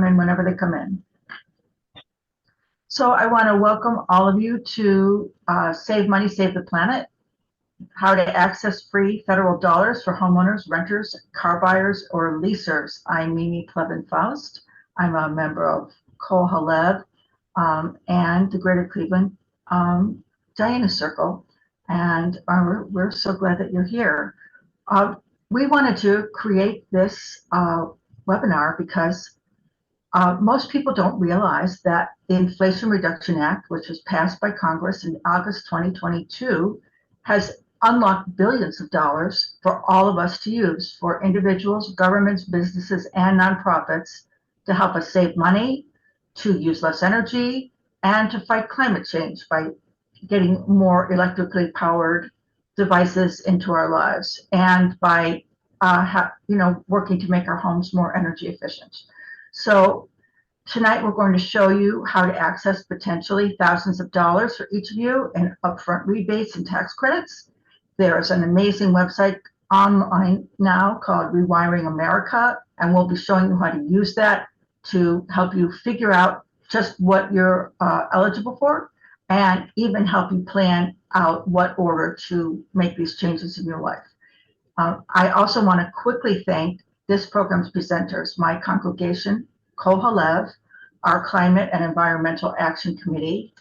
in whenever they come in. So I want to welcome all of you to Save Money, Save the Planet, how to access free federal dollars for homeowners, renters, car buyers, or leasers. I'm Mimi Plevin-Foust. I'm a member of HaLev and the Greater Cleveland Diana Circle, and we're so glad that you're here. We wanted to create this webinar because most people don't realize that the Inflation Reduction Act, which was passed by Congress in August 2022, has unlocked billions of dollars for all of us to use, for individuals, governments, businesses, and nonprofits, to help us save money, to use less energy, and to fight climate change by getting more electrically powered devices into our lives, and by working to make our homes more energy efficient. So tonight we're going to show you how to access potentially thousands of dollars for each of you in upfront rebates and tax credits. There's an amazing website online now called Rewiring America, and we'll be showing you how to use that to help you figure out just what you're eligible for, and even help you plan out what order to make these changes in your life. I also want to quickly thank this program's presenters, my congregation, HaLev, our Climate and Environmental Action Committee,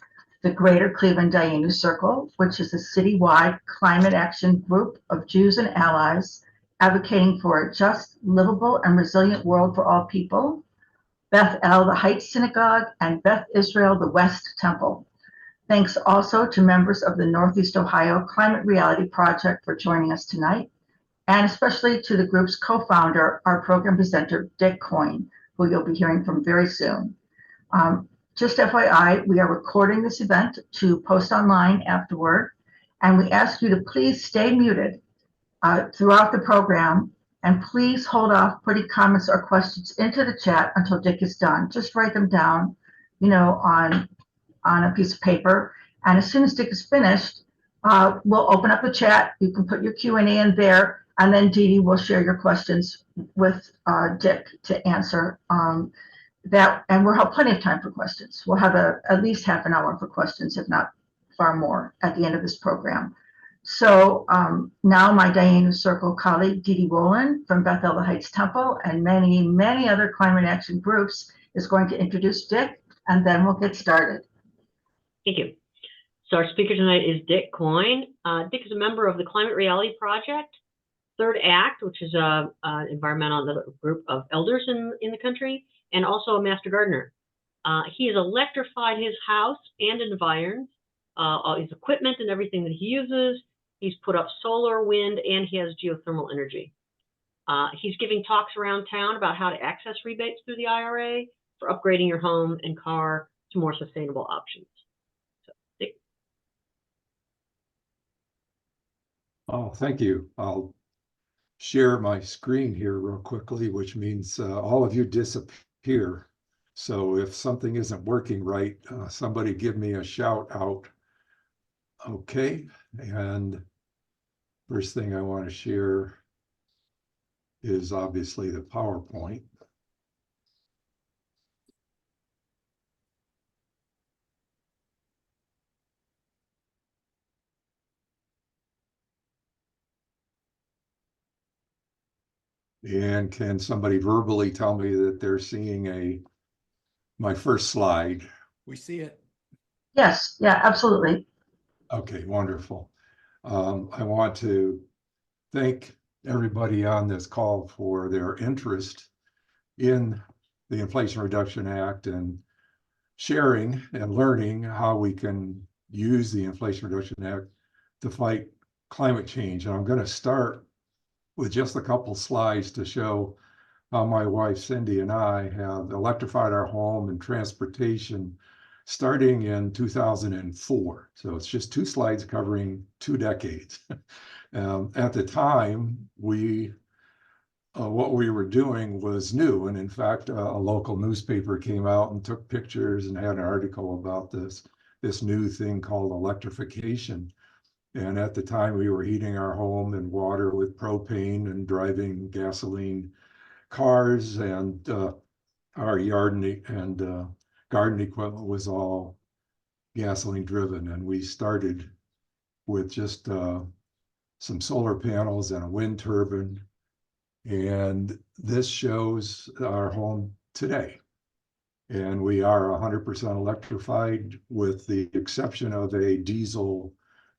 the Greater Cleveland Diana Circle, which is a citywide climate action group of Jews and allies advocating for a just, livable, and resilient world for all people, Beth El, the Heights Synagogue, and Beth Israel, the West Temple. Thanks also to members of the Northeast Ohio Climate Reality Project for joining us tonight, and especially to the group's co-founder, our program presenter, Dick Coyne, who you'll be hearing from very soon. Just FYI, we are recording this event to post online afterward, and we ask you to please stay muted throughout the program, and please hold off putting comments or questions into the chat until Dick is done. Just write them down, on a piece of paper, and as soon as Dick is finished, we'll open up the chat. You can put your Q&A in there, and then Dee Dee will share your questions with Dick to answer that, and we'll have plenty of time for questions. We'll have at least half an hour for questions, if not far more, at the end of this program. So now my Diana Circle colleague, Dee Dee Wolin from Beth El, the Heights Temple, and many, many other climate action groups is going to introduce Dick, and then we'll get started. Thank you. So our speaker tonight is Dick Coyne. Dick is a member of the Climate Reality Project, Third Act, which is an environmental group of elders in the country, and also a master gardener. He has electrified his house and environs, all his equipment and everything that he uses. He's put up solar, wind, and he has geothermal energy. He's giving talks around town about how to access rebates through the IRA for upgrading your home and car to more sustainable options. So, Dick. Oh, thank you. I'll share my screen here real quickly, which means all of you disappear. So if something isn't working right, somebody give me a shout out. Okay, and first thing I want to share is obviously the PowerPoint. And can somebody verbally tell me that they're seeing my first slide? We see it. Yes, yeah, absolutely. Okay, wonderful. I want to thank everybody on this call for their interest in the Inflation Reduction Act and sharing and learning how we can use the Inflation Reduction Act to fight climate change. And I'm going to start with just a couple slides to show how my wife Cindy and I have electrified our home and transportation starting in 2004. So it's just 2 slides covering 2 decades. At the time, what we were doing was new. And in fact, a local newspaper came out and took pictures and had an article about this new thing called electrification. And at the time, we were heating our home and water with propane and driving gasoline cars. And our yard and garden equipment was all gasoline driven, and we started with just some solar panels and a wind turbine. And this shows our home today. And we are 100% electrified with the exception of a diesel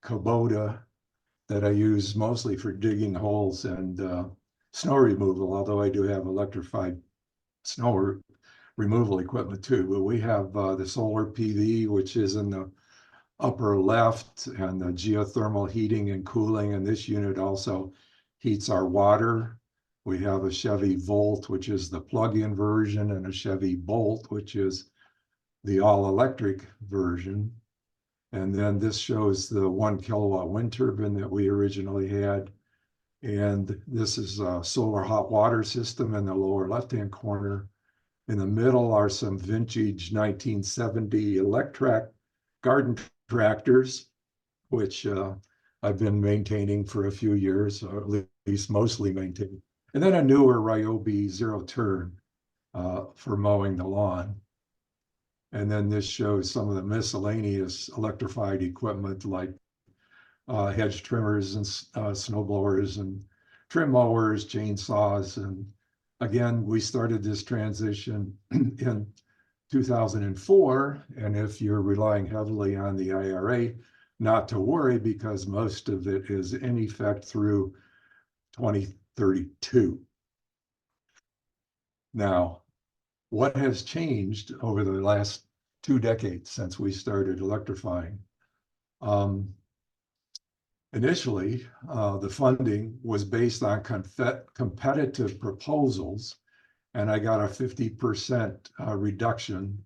Kubota that I use mostly for digging holes and snow removal, although I do have electrified snow removal equipment too. But we have the solar PV, which is in the upper left, and the geothermal heating and cooling. And this unit also heats our water. We have a Chevy Volt, which is the plug-in version, and a Chevy Bolt, which is the all-electric version. And then this shows the 1 kilowatt wind turbine that we originally had. And this is a solar hot water system in the lower left-hand corner. In the middle are some vintage 1970 Electrac garden tractors, which I've been maintaining for a few years, or at least mostly maintained. And then a newer Ryobi zero turn for mowing the lawn. And then this shows some of the miscellaneous electrified equipment like hedge trimmers and snow blowers and trim mowers, chainsaws. And again, we started this transition in 2004. And if you're relying heavily on the IRA, not to worry, because most of it is in effect through 2032. Now, what has changed over the last 2 decades since we started electrifying? Initially, the funding was based on competitive proposals, and I got a 50% reduction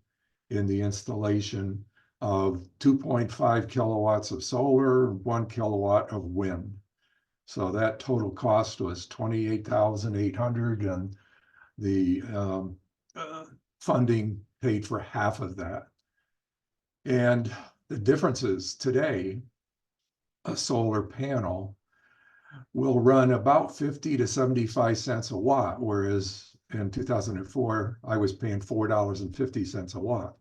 in the installation of 2.5 kilowatts of solar, 1 kilowatt of wind. So that total cost was $28,800, and the funding paid for half of that. And the differences today, a solar panel will run about 50 to 75 cents a watt, whereas in 2004, I was paying $4.50 a watt.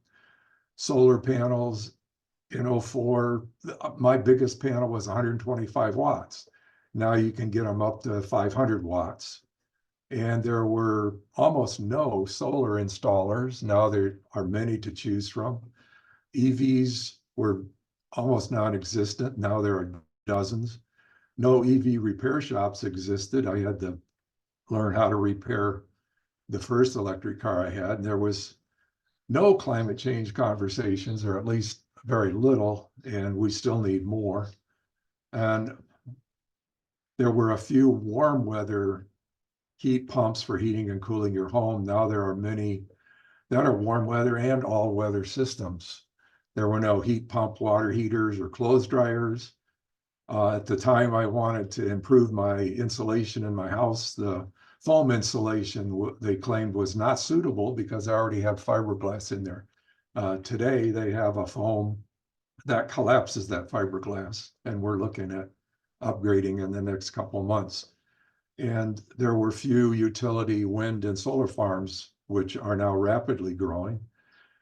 Solar panels in 04, my biggest panel was 125 watts. Now you can get them up to 500 watts. And there were almost no solar installers. Now there are many to choose from. EVs were almost non-existent. Now there are dozens. No EV repair shops existed. I had to learn how to repair the first electric car I had. And there was no climate change conversations, or at least very little, and we still need more. And there were a few warm weather heat pumps for heating and cooling your home. Now there are many that are warm weather and all weather systems. There were no heat pump water heaters or clothes dryers. At the time I wanted to improve my insulation in my house, the foam insulation they claimed was not suitable because I already had fiberglass in there. Today they have a foam that collapses that fiberglass, and we're looking at upgrading in the next couple of months. And there were few utility wind and solar farms, which are now rapidly growing.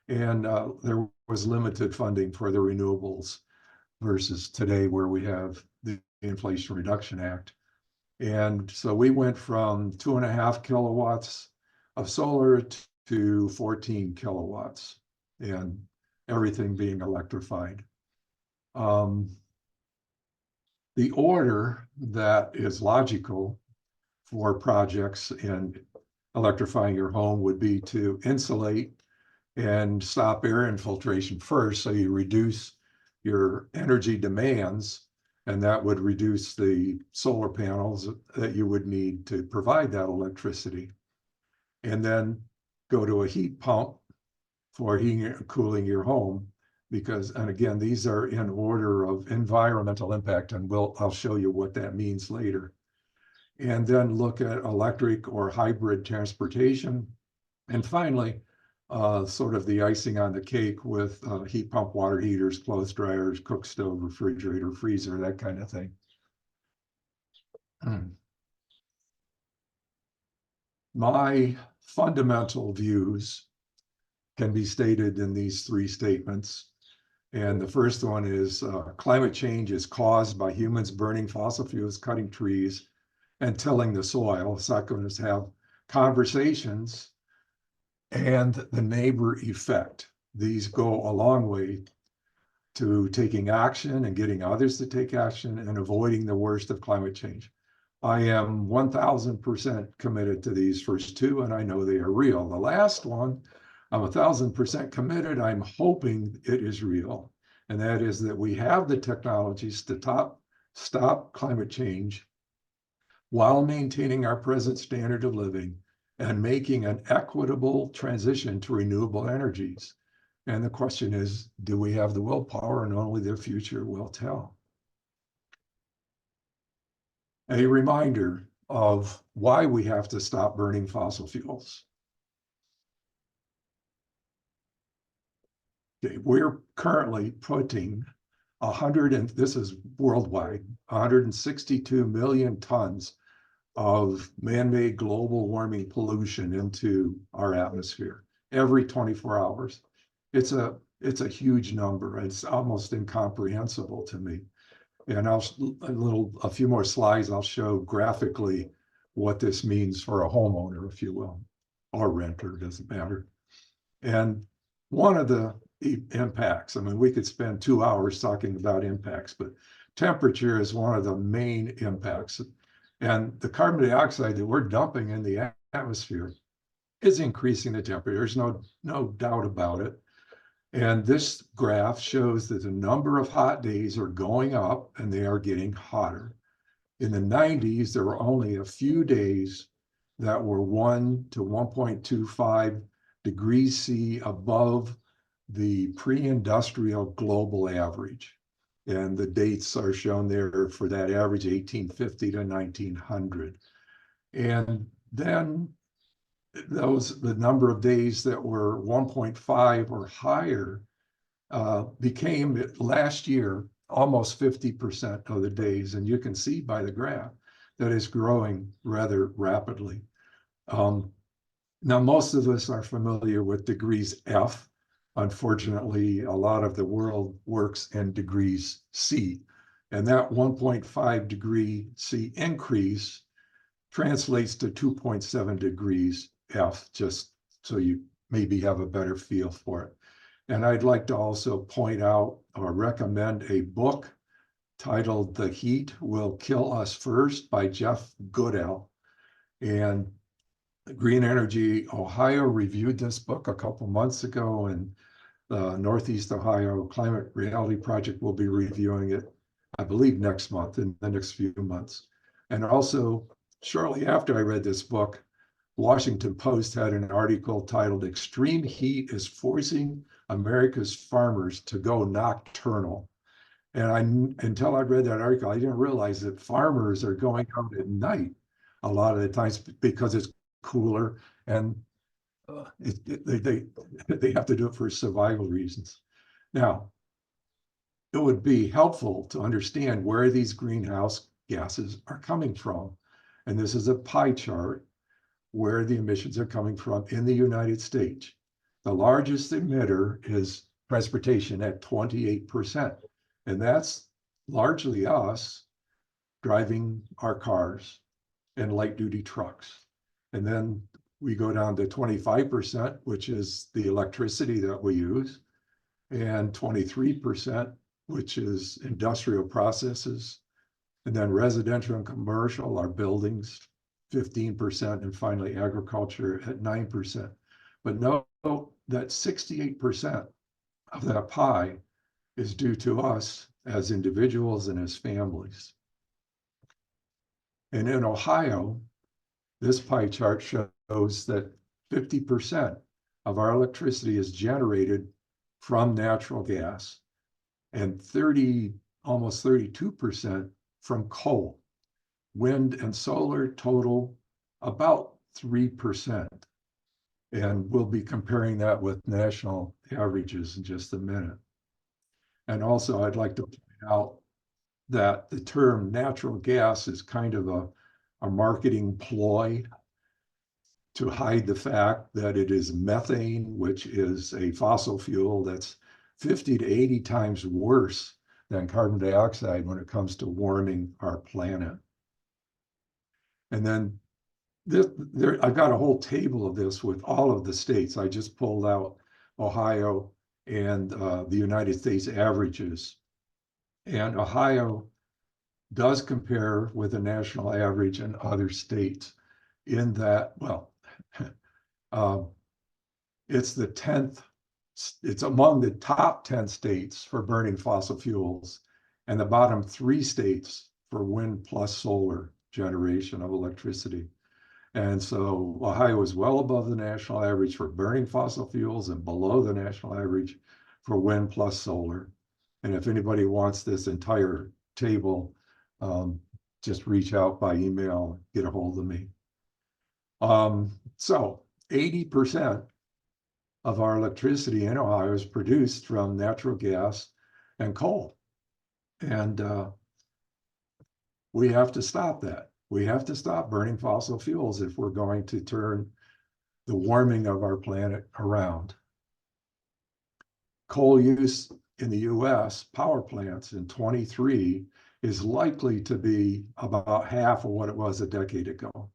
And there was limited funding for the renewables versus today, where we have the Inflation Reduction Act. And so we went from 2.5 kilowatts of solar to 14 kilowatts, and everything being electrified. The order that is logical for projects in electrifying your home would be to insulate and stop air infiltration first, so you reduce your energy demands, and that would reduce the solar panels that you would need to provide that electricity. And then go to a heat pump for heating and cooling your home, because, and again, these are in order of environmental impact, and I'll show you what that means later. And then look at electric or hybrid transportation. And finally, sort of the icing on the cake with heat pump water heaters, clothes dryers, cook stove, refrigerator, freezer, that kind of thing. My fundamental views can be stated in these three statements. And the first one is climate change is caused by humans burning fossil fuels, cutting trees, and tilling the soil. Second is have conversations and the neighbor effect. These go a long way to taking action and getting others to take action and avoiding the worst of climate change. I am 1000% committed to these first two, and I know they are real. The last one, I'm 1000% committed. I'm hoping it is real. And that is that we have the technologies to stop climate change while maintaining our present standard of living and making an equitable transition to renewable energies. And the question is, do we have the willpower? And only the future will tell. A reminder of why we have to stop burning fossil fuels. Okay, we're currently putting this is worldwide, 162 million tons of man-made global warming pollution into our atmosphere every 24 hours. It's a huge number. It's almost incomprehensible to me. And a few more slides, I'll show graphically what this means for a homeowner, if you will, or renter, doesn't matter. And one of the impacts, I mean, we could spend 2 hours talking about impacts, but temperature is one of the main impacts. And the carbon dioxide that we're dumping in the atmosphere is increasing the temperature. There's no doubt about it. And this graph shows that the number of hot days are going up and they are getting hotter. In the 90s, there were only a few days that were 1 to 1.25 degrees C above the pre-industrial global average. And the dates are shown there for that average 1850 to 1900. And then the number of days that were 1.5 or higher became last year almost 50% of the days. And you can see by the graph that it's growing rather rapidly. Now, most of us are familiar with degrees F. Unfortunately, a lot of the world works in degrees C. And that 1.5 degree C increase translates to 2.7 degrees F, just so you maybe have a better feel for it. And I'd like to also point out or recommend a book titled The Heat Will Kill Us First by Jeff Goodell. And Green Energy Ohio reviewed this book a couple months ago, and the Northeast Ohio Climate Reality Project will be reviewing it, I believe, next month, in the next few months. And also, shortly after I read this book, Washington Post had an article titled "Extreme Heat is Forcing America's Farmers to Go Nocturnal." And until I read that article, I didn't realize that farmers are going out at night a lot of the times because it's cooler, and they have to do it for survival reasons. Now, it would be helpful to understand where these greenhouse gases are coming from. And this is a pie chart where the emissions are coming from in the United States. The largest emitter is transportation at 28%. And that's largely us driving our cars and light duty trucks. And then we go down to 25%, which is the electricity that we use, and 23%, which is industrial processes, and then residential and commercial, our buildings, 15%, and finally agriculture at 9%. But note that 68% of that pie is due to us as individuals and as families. And in Ohio, this pie chart shows that 50% of our electricity is generated from natural gas and almost 32% from coal. Wind and solar total about 3%. And we'll be comparing that with national averages in just a minute. And also, I'd like to point out that the term natural gas is kind of a marketing ploy. to hide the fact that it is methane, which is a fossil fuel that's 50 to 80 times worse than carbon dioxide when it comes to warming our planet. And then I've got a whole table of this with all of the states. I just pulled out Ohio and the United States averages. And Ohio does compare with the national average in other states in that, well, it's the 10th, it's among the top 10 states for burning fossil fuels and the bottom 3 states for wind plus solar generation of electricity. And so Ohio is well above the national average for burning fossil fuels and below the national average for wind plus solar. And if anybody wants this entire table, just reach out by email, get a hold of me. So 80% of our electricity in Ohio is produced from natural gas and coal. And we have to stop that. We have to stop burning fossil fuels if we're going to turn the warming of our planet around. Coal use in the US power plants in 23 is likely to be about half of what it was a decade ago.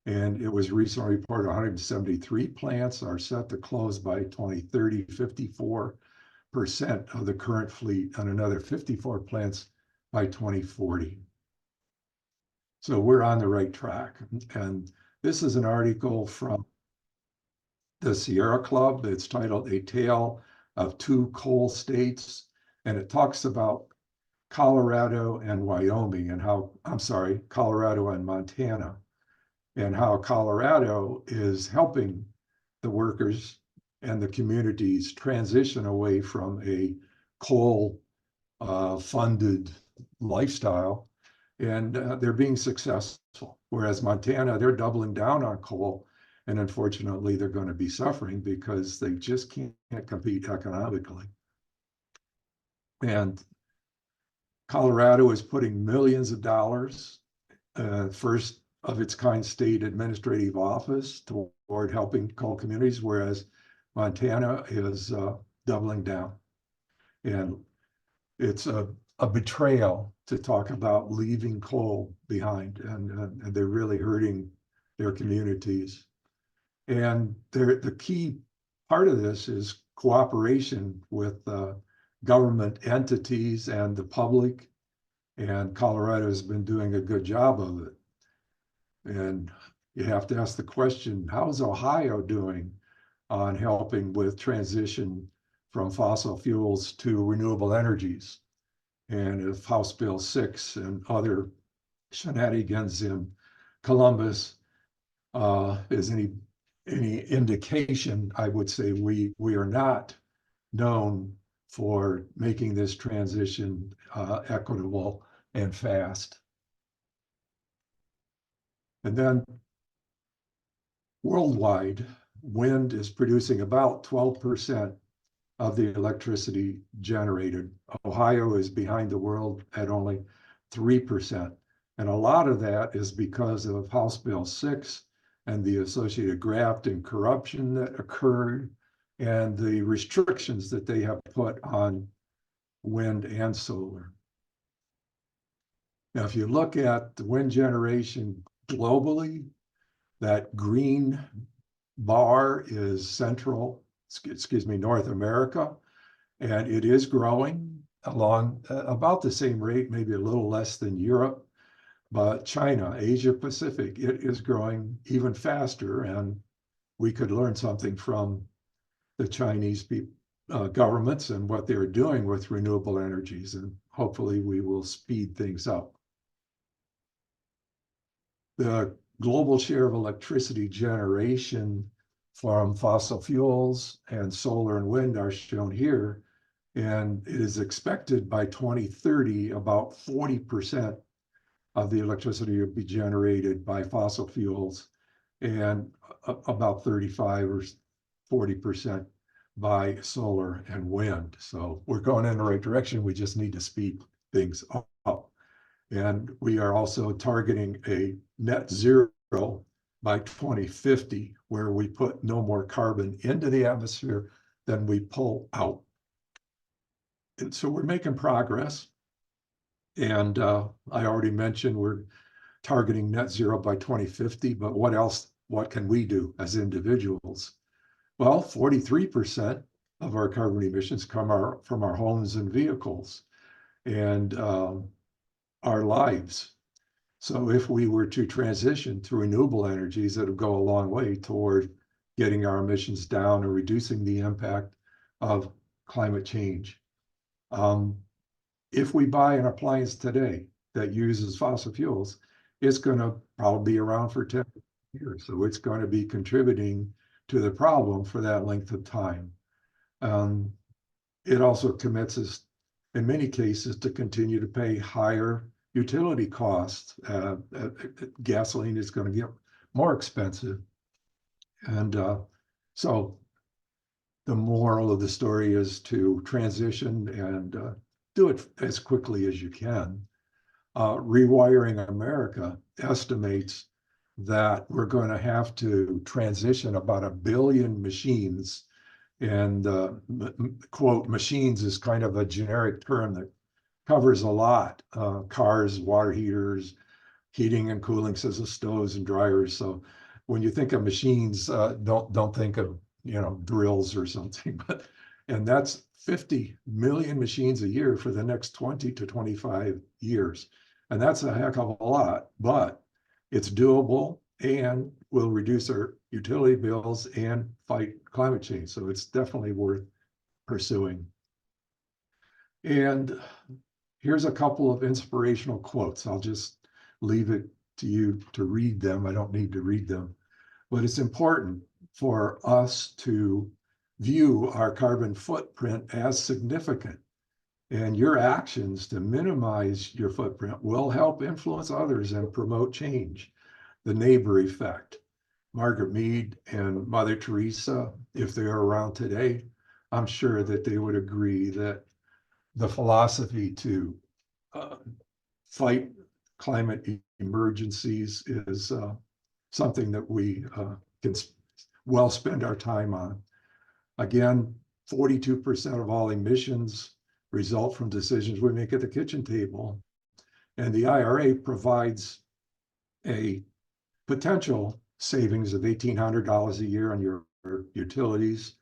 And it was recently reported 173 plants are set to close by 2030, 54% of the current fleet, and another 54 plants by 2040. So we're on the right track. And this is an article from the Sierra Club. It's titled A Tale of Two Coal States. And it talks about Colorado and Wyoming and how, Colorado and Montana, and how Colorado is helping the workers and the communities transition away from a coal funded lifestyle. And they're being successful. Whereas Montana, they're doubling down on coal. And unfortunately, they're going to be suffering because they just can't compete economically. And Colorado is putting millions of dollars, first of its kind state administrative office, toward helping coal communities, whereas Montana is doubling down. And it's a betrayal to talk about leaving coal behind, and they're really hurting their communities. And the key part of this is cooperation with government entities and the public, and Colorado has been doing a good job of it. And you have to ask the question, how's Ohio doing on helping with transition from fossil fuels to renewable energies? And if House Bill 6 and other shenanigans in Columbus is any indication, I would say we are not known for making this transition equitable and fast. And then worldwide, wind is producing about 12% of the electricity generated. Ohio is behind the world at only 3%. And a lot of that is because of House Bill 6 and the associated graft and corruption that occurred and the restrictions that they have put on wind and solar. Now, if you look at the wind generation globally, that green bar is North America, and it is growing along about the same rate, maybe a little less than Europe, but China, Asia Pacific, it is growing even faster, and we could learn something from the Chinese governments and what they're doing with renewable energies, and hopefully we will speed things up. The global share of electricity generation from fossil fuels and solar and wind are shown here. And it is expected by 2030, about 40% of the electricity will be generated by fossil fuels and about 35 or 40% by solar and wind. So we're going in the right direction. We just need to speed things up. And we are also targeting a net zero by 2050, where we put no more carbon into the atmosphere than we pull out. And so we're making progress. And I already mentioned we're targeting net zero by 2050, but what else? What can we do as individuals? Well, 43% of our carbon emissions come from our homes and vehicles and our lives. So if we were to transition to renewable energies, that would go a long way toward getting our emissions down and reducing the impact of climate change. If we buy an appliance today that uses fossil fuels, it's going to probably be around for 10 years. So it's going to be contributing to the problem for that length of time. It also commits us, in many cases, to continue to pay higher utility costs. Gasoline is going to get more expensive. And so the moral of the story is to transition and do it as quickly as you can. Rewiring America estimates that we're going to have to transition about 1 billion machines. And quote, machines is kind of a generic term that covers a lot. Cars, water heaters, heating and cooling systems, stoves and dryers. So when you think of machines, don't think of, drills or something, and that's 50 million machines a year for the next 20 to 25 years. And that's a heck of a lot, but it's doable and will reduce our utility bills and fight climate change. So it's definitely worth pursuing. And here's a couple of inspirational quotes. I'll just leave it to you to read them. I don't need to read them, but it's important for us to view our carbon footprint as significant. And your actions to minimize your footprint will help influence others and promote change. The neighbor effect. Margaret Mead and Mother Teresa, if they're around today, I'm sure that they would agree that the philosophy to fight climate emergencies is something that we can well spend our time on. Again, 42% of all emissions result from decisions we make at the kitchen table. And the IRA provides a potential savings of $1,800 a year on your utilities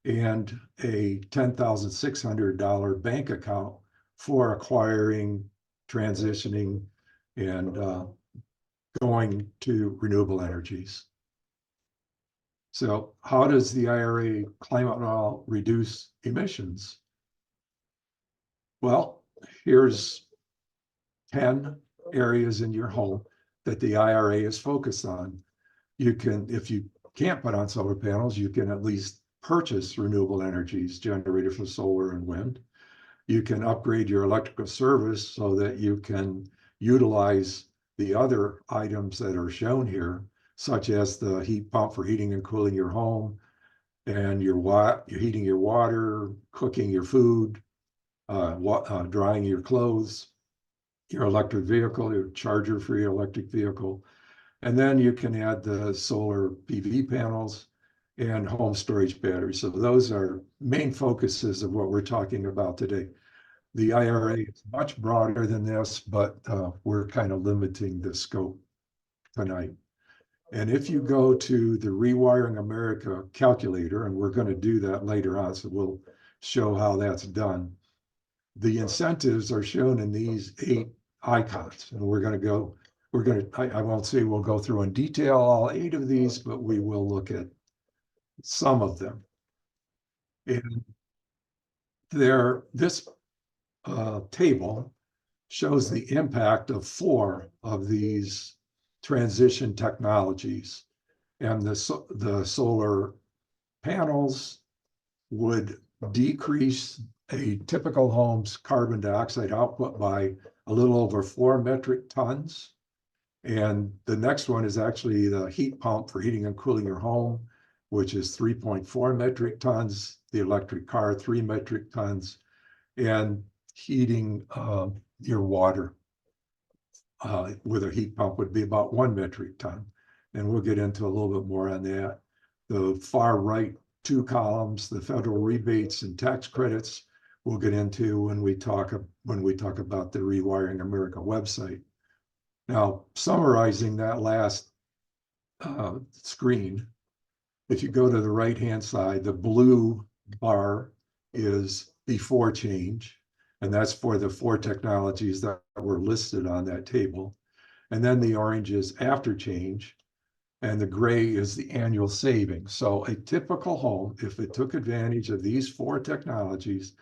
and a $10,600 bank account for acquiring, transitioning, and going to renewable energies. So how does the IRA climate law reduce emissions? Well, here's 10 areas in your home that the IRA is focused on. You can, if you can't put on solar panels, you can at least purchase renewable energies generated from solar and wind. You can upgrade your electrical service so that you can utilize the other items that are shown here, such as the heat pump for heating and cooling your home, and you're heating your water, cooking your food, drying your clothes, your electric vehicle, your charger for your electric vehicle. And then you can add the solar PV panels and home storage batteries. So those are main focuses of what we're talking about today. The IRA is much broader than this, but we're kind of limiting the scope tonight. And if you go to the Rewiring America calculator, and we're going to do that later on, so we'll show how that's done. The incentives are shown in these 8 icons, and I won't say we'll go through in detail all 8 of these, but we will look at some of them. And this table shows the impact of 4 of these transition technologies. And the solar panels would decrease a typical home's carbon dioxide output by a little over 4 metric tons. And the next one is actually the heat pump for heating and cooling your home, which is 3.4 metric tons, the electric car, 3 metric tons, and heating your water with a heat pump would be about 1 metric ton. and we'll get into a little bit more on that. The far right two columns, the federal rebates and tax credits, we'll get into when we talk about the Rewiring America website. Now, summarizing that last screen, if you go to the right-hand side, the blue bar is before change, and that's for the 4 technologies that were listed on that table. And then the orange is after change, and the gray is the annual savings. So a typical home, if it took advantage of these 4 technologies,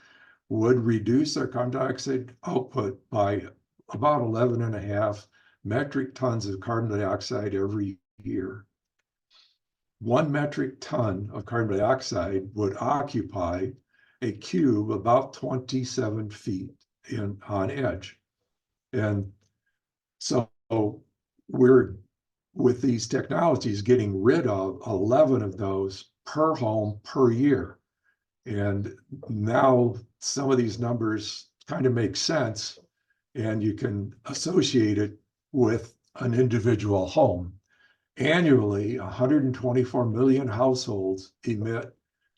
would reduce their carbon dioxide output by about 11.5 metric tons of carbon dioxide every year. 1 metric ton of carbon dioxide would occupy a cube about 27 feet on edge. And so we're, with these technologies, getting rid of 11 of those per home per year. And now some of these numbers kind of make sense, and you can associate it with an individual home. Annually, 124 million households emit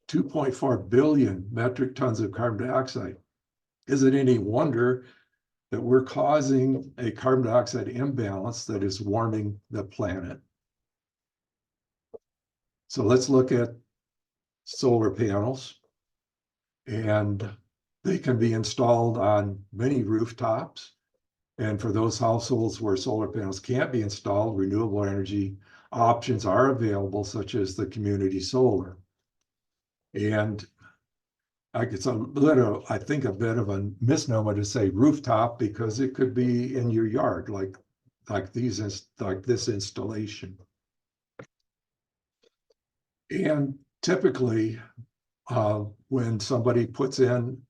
2.4 billion metric tons of carbon dioxide. Is it any wonder that we're causing a carbon dioxide imbalance that is warming the planet? So let's look at solar panels. And they can be installed on many rooftops. And for those households where solar panels can't be installed, renewable energy options are available, such as the community solar. And it's a little, I think, a bit of a misnomer to say rooftop, because it could be in your yard, like this installation. And typically, when somebody puts in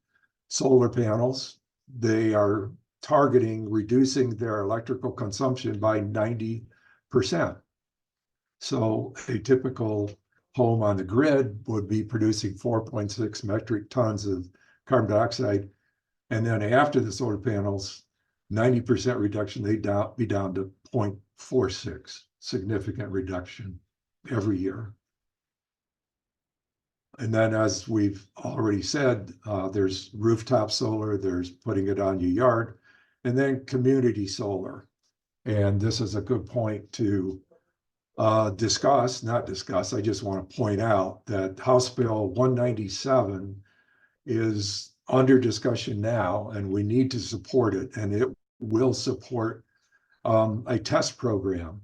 solar panels, they are targeting reducing their electrical consumption by 90%. So a typical home on the grid would be producing 4.6 metric tons of carbon dioxide. And then after the solar panels, 90% reduction, they'd be down to 0.46, significant reduction every year. And then, as we've already said, there's rooftop solar, there's putting it on your yard, and then community solar. And this is a good point to not discuss, I just want to point out that House Bill 197 is under discussion now, and we need to support it, and it will support a test program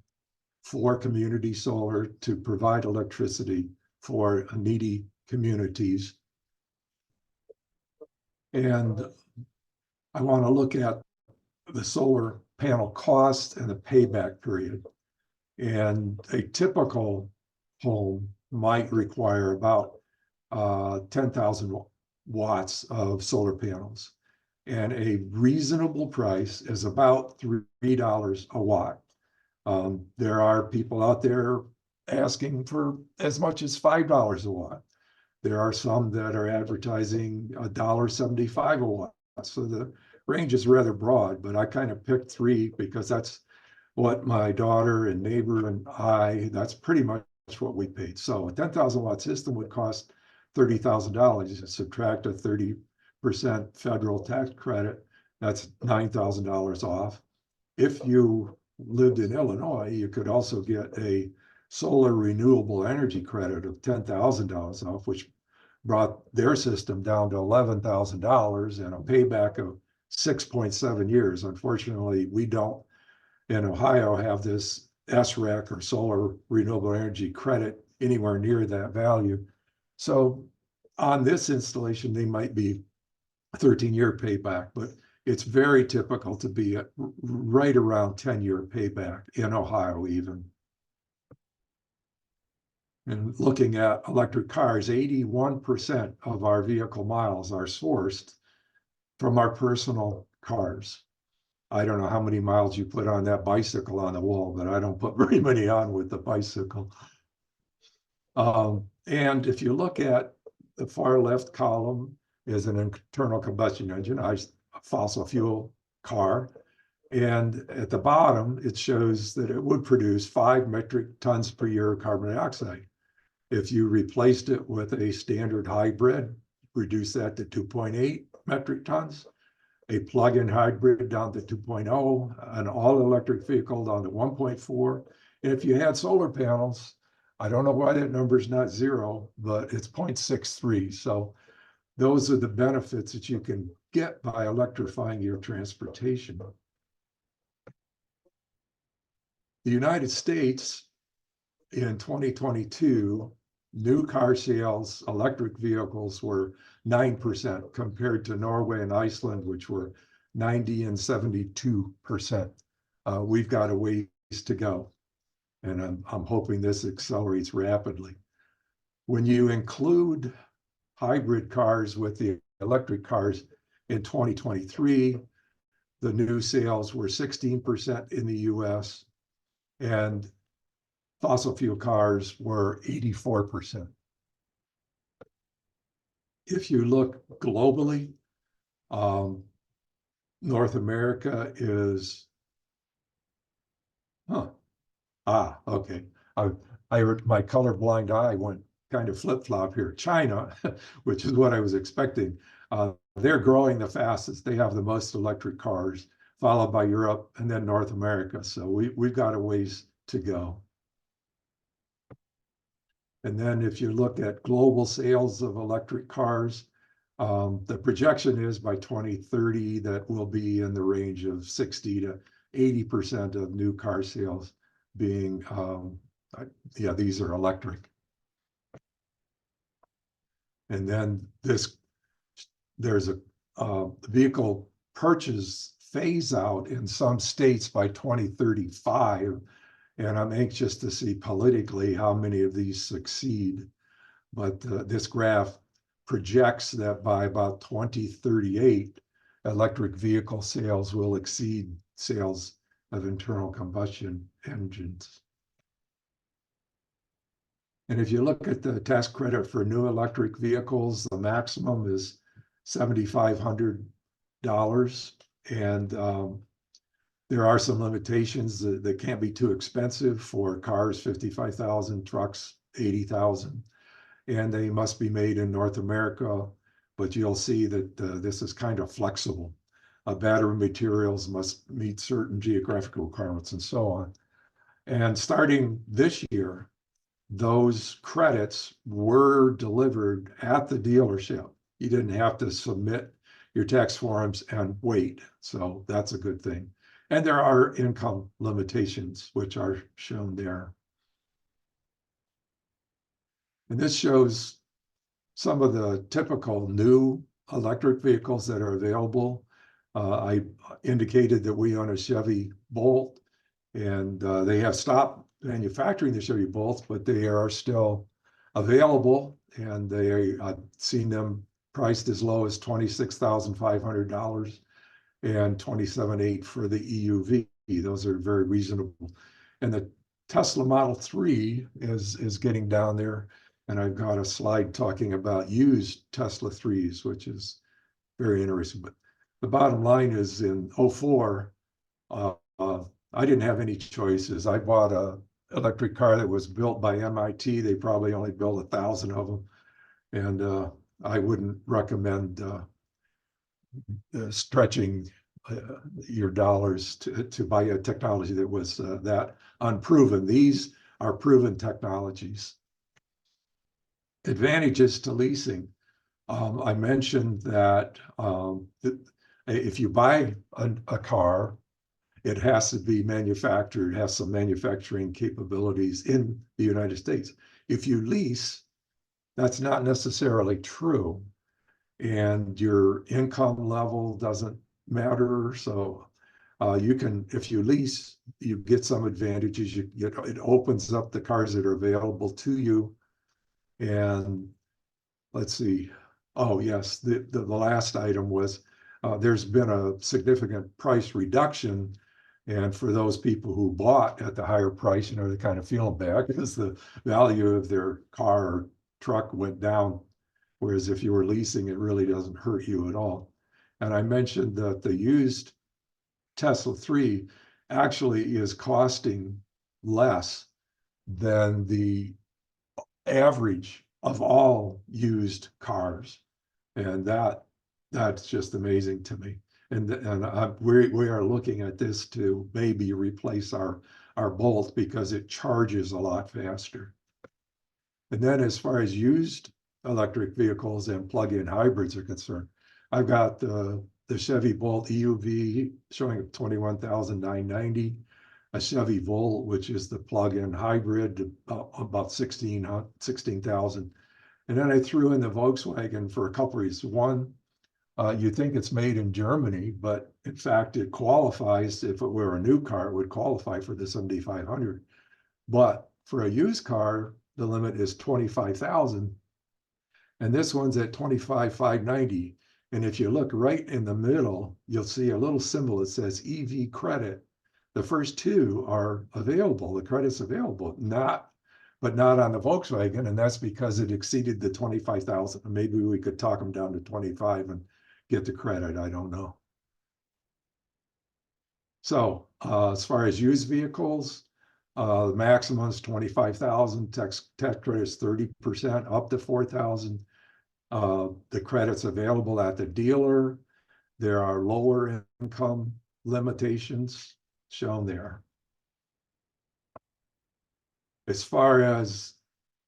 for community solar to provide electricity for needy communities. And I want to look at the solar panel cost and the payback period. And a typical home might require about 10,000 watts of solar panels. And a reasonable price is about $3 a watt. There are people out there asking for as much as $5 a watt. There are some that are advertising $1.75 a watt. So the range is rather broad, but I kind of picked 3 because that's what my daughter and neighbor and that's pretty much what we paid. So a 10,000 watt system would cost $30,000. You subtract a 30% federal tax credit, that's $9,000 off. If you lived in Illinois, you could also get a solar renewable energy credit of $10,000 off, which brought their system down to $11,000 and a payback of 6.7 years. Unfortunately, we don't in Ohio have this SREC or solar renewable energy credit anywhere near that value. So on this installation, they might be a 13-year payback, but it's very typical to be at right around 10-year payback in Ohio even. And looking at electric cars, 81% of our vehicle miles are sourced from our personal cars. I don't know how many miles you put on that bicycle on the wall, but I don't put very many on with the bicycle. And if you look at the far left column is an internal combustion engine, a fossil fuel car. And at the bottom, it shows that it would produce 5 metric tons per year of carbon dioxide. If you replaced it with a standard hybrid, reduce that to 2.8 metric tons, a plug-in hybrid down to 2.0, an all-electric vehicle down to 1.4. And if you had solar panels, I don't know why that number is not 0, but it's 0.63. So those are the benefits that you can get by electrifying your transportation. The United States in 2022, new car sales, electric vehicles were 9% compared to Norway and Iceland, which were 90 and 72%. We've got a ways to go, and I'm hoping this accelerates rapidly. When you include hybrid cars with the electric cars in 2023, the new sales were 16% in the US, and fossil fuel cars were 84%. If you look globally, North America is, okay. My colorblind eye went kind of flip-flop here. China, which is what I was expecting, they're growing the fastest. They have the most electric cars, followed by Europe and then North America. So we've got a ways to go. And then if you look at global sales of electric cars, the projection is by 2030 that will be in the range of 60 to 80% of new car sales being, these are electric. And then there's a vehicle purchase phase out in some states by 2035. And I'm anxious to see politically how many of these succeed. But this graph projects that by about 2038, electric vehicle sales will exceed sales of internal combustion engines. And if you look at the tax credit for new electric vehicles, the maximum is $7,500. And there are some limitations that can't be too expensive for cars, 55,000, trucks, 80,000. And they must be made in North America, but you'll see that this is kind of flexible. Battery materials must meet certain geographical requirements and so on. And starting this year, those credits were delivered at the dealership. You didn't have to submit your tax forms and wait. So that's a good thing. And there are income limitations, which are shown there. And this shows some of the typical new electric vehicles that are available. I indicated that we own a Chevy Bolt, and they have stopped manufacturing the Chevy Bolts, but they are still available, and I've seen them priced as low as $26,500 and $27,800 for the EUV. Those are very reasonable. And the Tesla Model 3 is getting down there, and I've got a slide talking about used Tesla 3s, which is very interesting. But the bottom line is in 2004, I didn't have any choices. I bought an electric car that was built by MIT. They probably only built 1,000 of them. And I wouldn't recommend stretching your dollars to buy a technology that was that unproven. These are proven technologies. Advantages to leasing. I mentioned that if you buy a car, it has to be manufactured, has some manufacturing capabilities in the United States. If you lease, that's not necessarily true. And your income level doesn't matter. So you can, if you lease, you get some advantages. It opens up the cars that are available to you. And let's see. Oh, yes, the last item was there's been a significant price reduction. And for those people who bought at the higher price, they're kind of feeling bad because the value of their car or truck went down. Whereas if you were leasing, it really doesn't hurt you at all. And I mentioned that the used Tesla 3 actually is costing less than the average of all used cars. And that's just amazing to me. And we are looking at this to maybe replace our Bolt because it charges a lot faster. And then as far as used electric vehicles and plug-in hybrids are concerned, I've got the Chevy Bolt EUV showing 21,990, a Chevy Volt, which is the plug-in hybrid, about 16,000. And then I threw in the Volkswagen for a couple reasons. One, you think it's made in Germany, but in fact, it qualifies. If it were a new car, it would qualify for the 7,500. But for a used car, the limit is 25,000. And this one's at 25,590. And if you look right in the middle, you'll see a little symbol that says EV credit. The first two are available, the credit's available, but not on the Volkswagen. And that's because it exceeded the 25,000. Maybe we could talk them down to 25 and get the credit, I don't know. So as far as used vehicles, the maximum is 25,000, tax credit is 30%, up to 4,000. The credits available at the dealer. There are lower income limitations shown there. As far as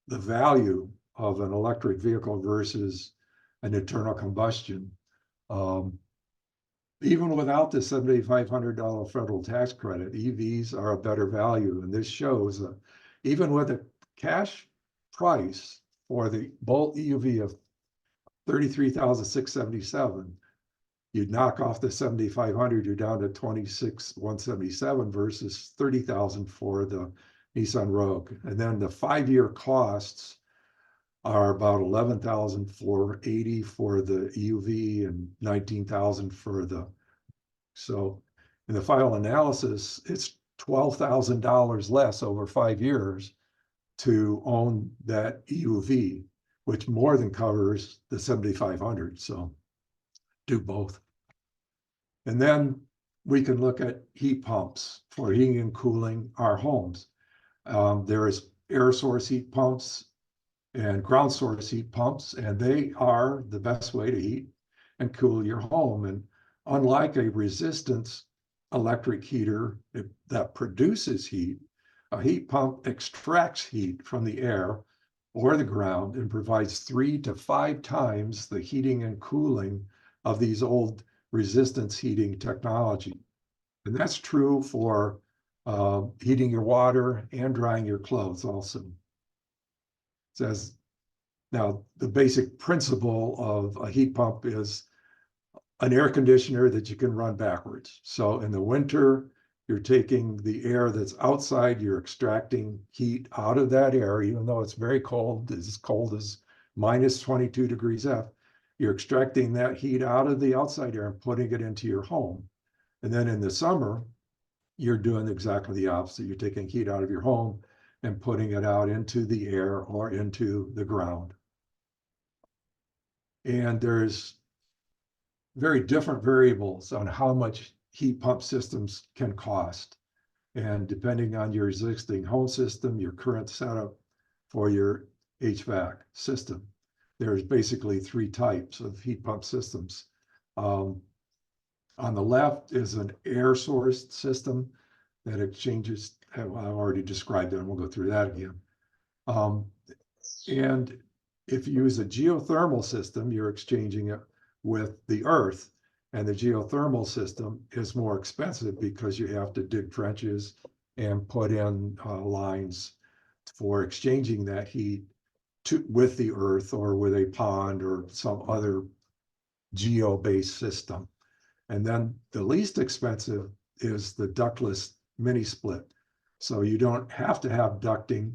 the value of an electric vehicle versus an internal combustion, even without the $7,500 federal tax credit, EVs are a better value. And this shows even with a cash price for the Bolt EUV of $33,677, you'd knock off the 7,500, you're down to 26,177 versus 30,000 for the Nissan Rogue. And then the 5-year costs are about 11,480 for the EUV and 19,000 for the. So in the final analysis, it's $12,000 less over 5 years to own that EUV, which more than covers the 7,500. So do both. And then we can look at heat pumps for heating and cooling our homes. There is air source heat pumps and ground source heat pumps, and they are the best way to heat and cool your home. And unlike a resistance electric heater that produces heat, a heat pump extracts heat from the air or the ground and provides 3 to 5 times the heating and cooling of these old resistance heating technology. And that's true for heating your water and drying your clothes also. It says, now the basic principle of a heat pump is an air conditioner that you can run backwards. So in the winter, you're taking the air that's outside, you're extracting heat out of that air, even though it's very cold, as cold as minus 22 degrees F. You're extracting that heat out of the outside air and putting it into your home. And then in the summer, you're doing exactly the opposite. You're taking heat out of your home and putting it out into the air or into the ground. And there's very different variables on how much heat pump systems can cost. And depending on your existing home system, your current setup for your HVAC system, there's basically 3 types of heat pump systems. On the left is an air source system that exchanges, I've already described it, and we'll go through that again. And if you use a geothermal system, you're exchanging it with the earth. And the geothermal system is more expensive because you have to dig trenches and put in lines for exchanging that heat with the earth or with a pond or some other geo-based system. And then the least expensive is the ductless mini split. So you don't have to have ducting.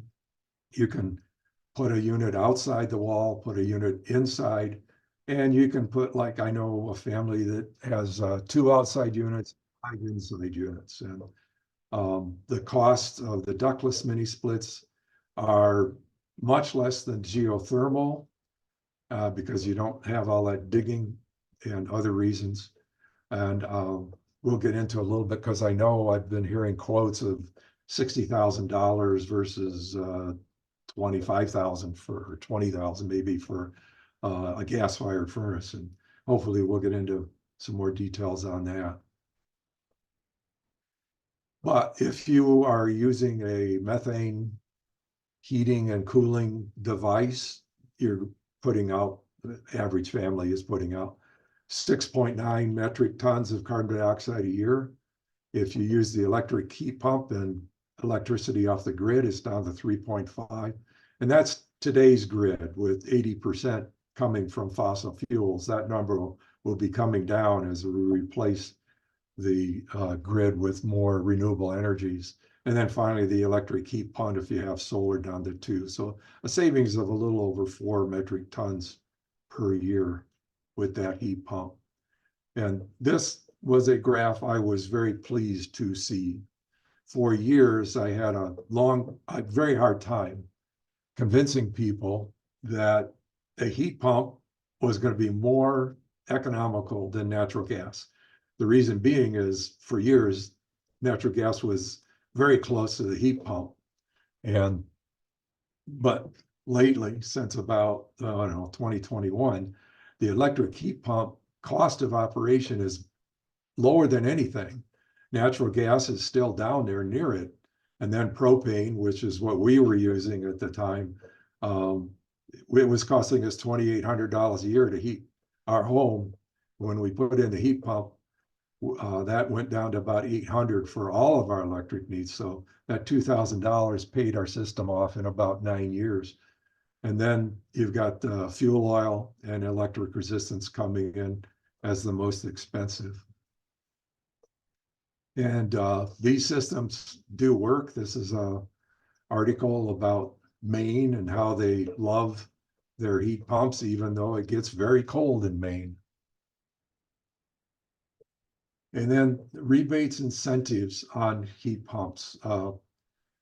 You can put a unit outside the wall, put a unit inside, and you can put, like, I know a family that has 2 outside units, 5 inside units. And the costs of the ductless mini splits are much less than geothermal because you don't have all that digging and other reasons. And we'll get into a little bit, because I know I've been hearing quotes of $60,000 versus 25,000 or 20,000 maybe for a gas-fired furnace, and hopefully we'll get into some more details on that. But if you are using a methane heating and cooling device, you're putting out, the average family is putting out 6.9 metric tons of carbon dioxide a year. If you use the electric heat pump and electricity off the grid, it's down to 3.5. And that's today's grid, with 80% coming from fossil fuels. That number will be coming down as we replace the grid with more renewable energies. And then finally, the electric heat pump, if you have solar, down to 2. So a savings of a little over 4 metric tons per year with that heat pump. And this was a graph I was very pleased to see. For years, I had a very hard time convincing people that a heat pump was going to be more economical than natural gas. The reason being is, for years, natural gas was very close to the heat pump. But lately, since about, I don't know, 2021, the electric heat pump cost of operation is lower than anything. Natural gas is still down there near it. And then propane, which is what we were using at the time, it was costing us $2,800 a year to heat our home. When we put in the heat pump, that went down to about $800 for all of our electric needs. So that $2,000 paid our system off in about 9 years. And then you've got fuel oil and electric resistance coming in as the most expensive. And these systems do work. This is an article about Maine and how they love their heat pumps, even though it gets very cold in Maine. And then rebates, incentives on heat pumps.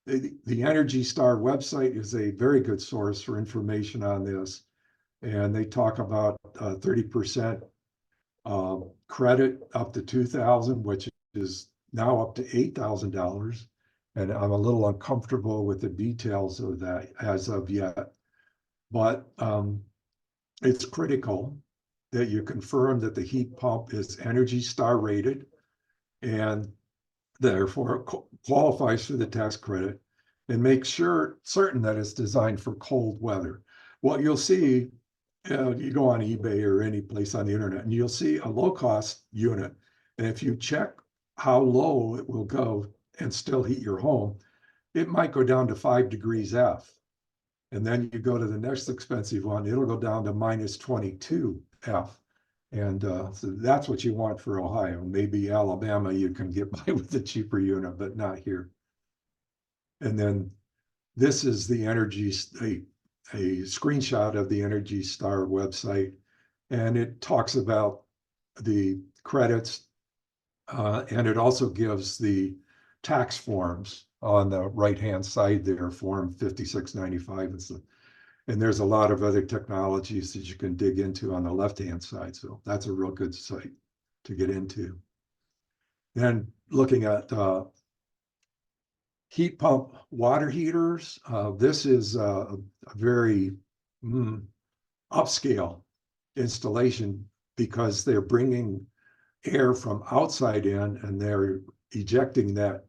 The Energy Star website is a very good source for information on this. And they talk about 30% credit up to $2,000, which is now up to $8,000. And I'm a little uncomfortable with the details of that as of yet. But it's critical that you confirm that the heat pump is Energy Star rated and therefore qualifies for the tax credit, and make certain that it's designed for cold weather. What you'll see, you go on eBay or any place on the internet, and you'll see a low-cost unit. And if you check how low it will go and still heat your home, it might go down to 5 degrees F. And then you go to the next expensive one, it'll go down to minus 22 F. And so that's what you want for Ohio. Maybe Alabama, you can get by with a cheaper unit, but not here. And then this is the a screenshot of the Energy Star website. And it talks about the credits. And it also gives the tax forms on the right-hand side there, Form 5695. And there's a lot of other technologies that you can dig into on the left-hand side. So that's a real good site to get into. Then looking at heat pump water heaters, this is a very upscale installation, because they're bringing air from outside in and they're ejecting that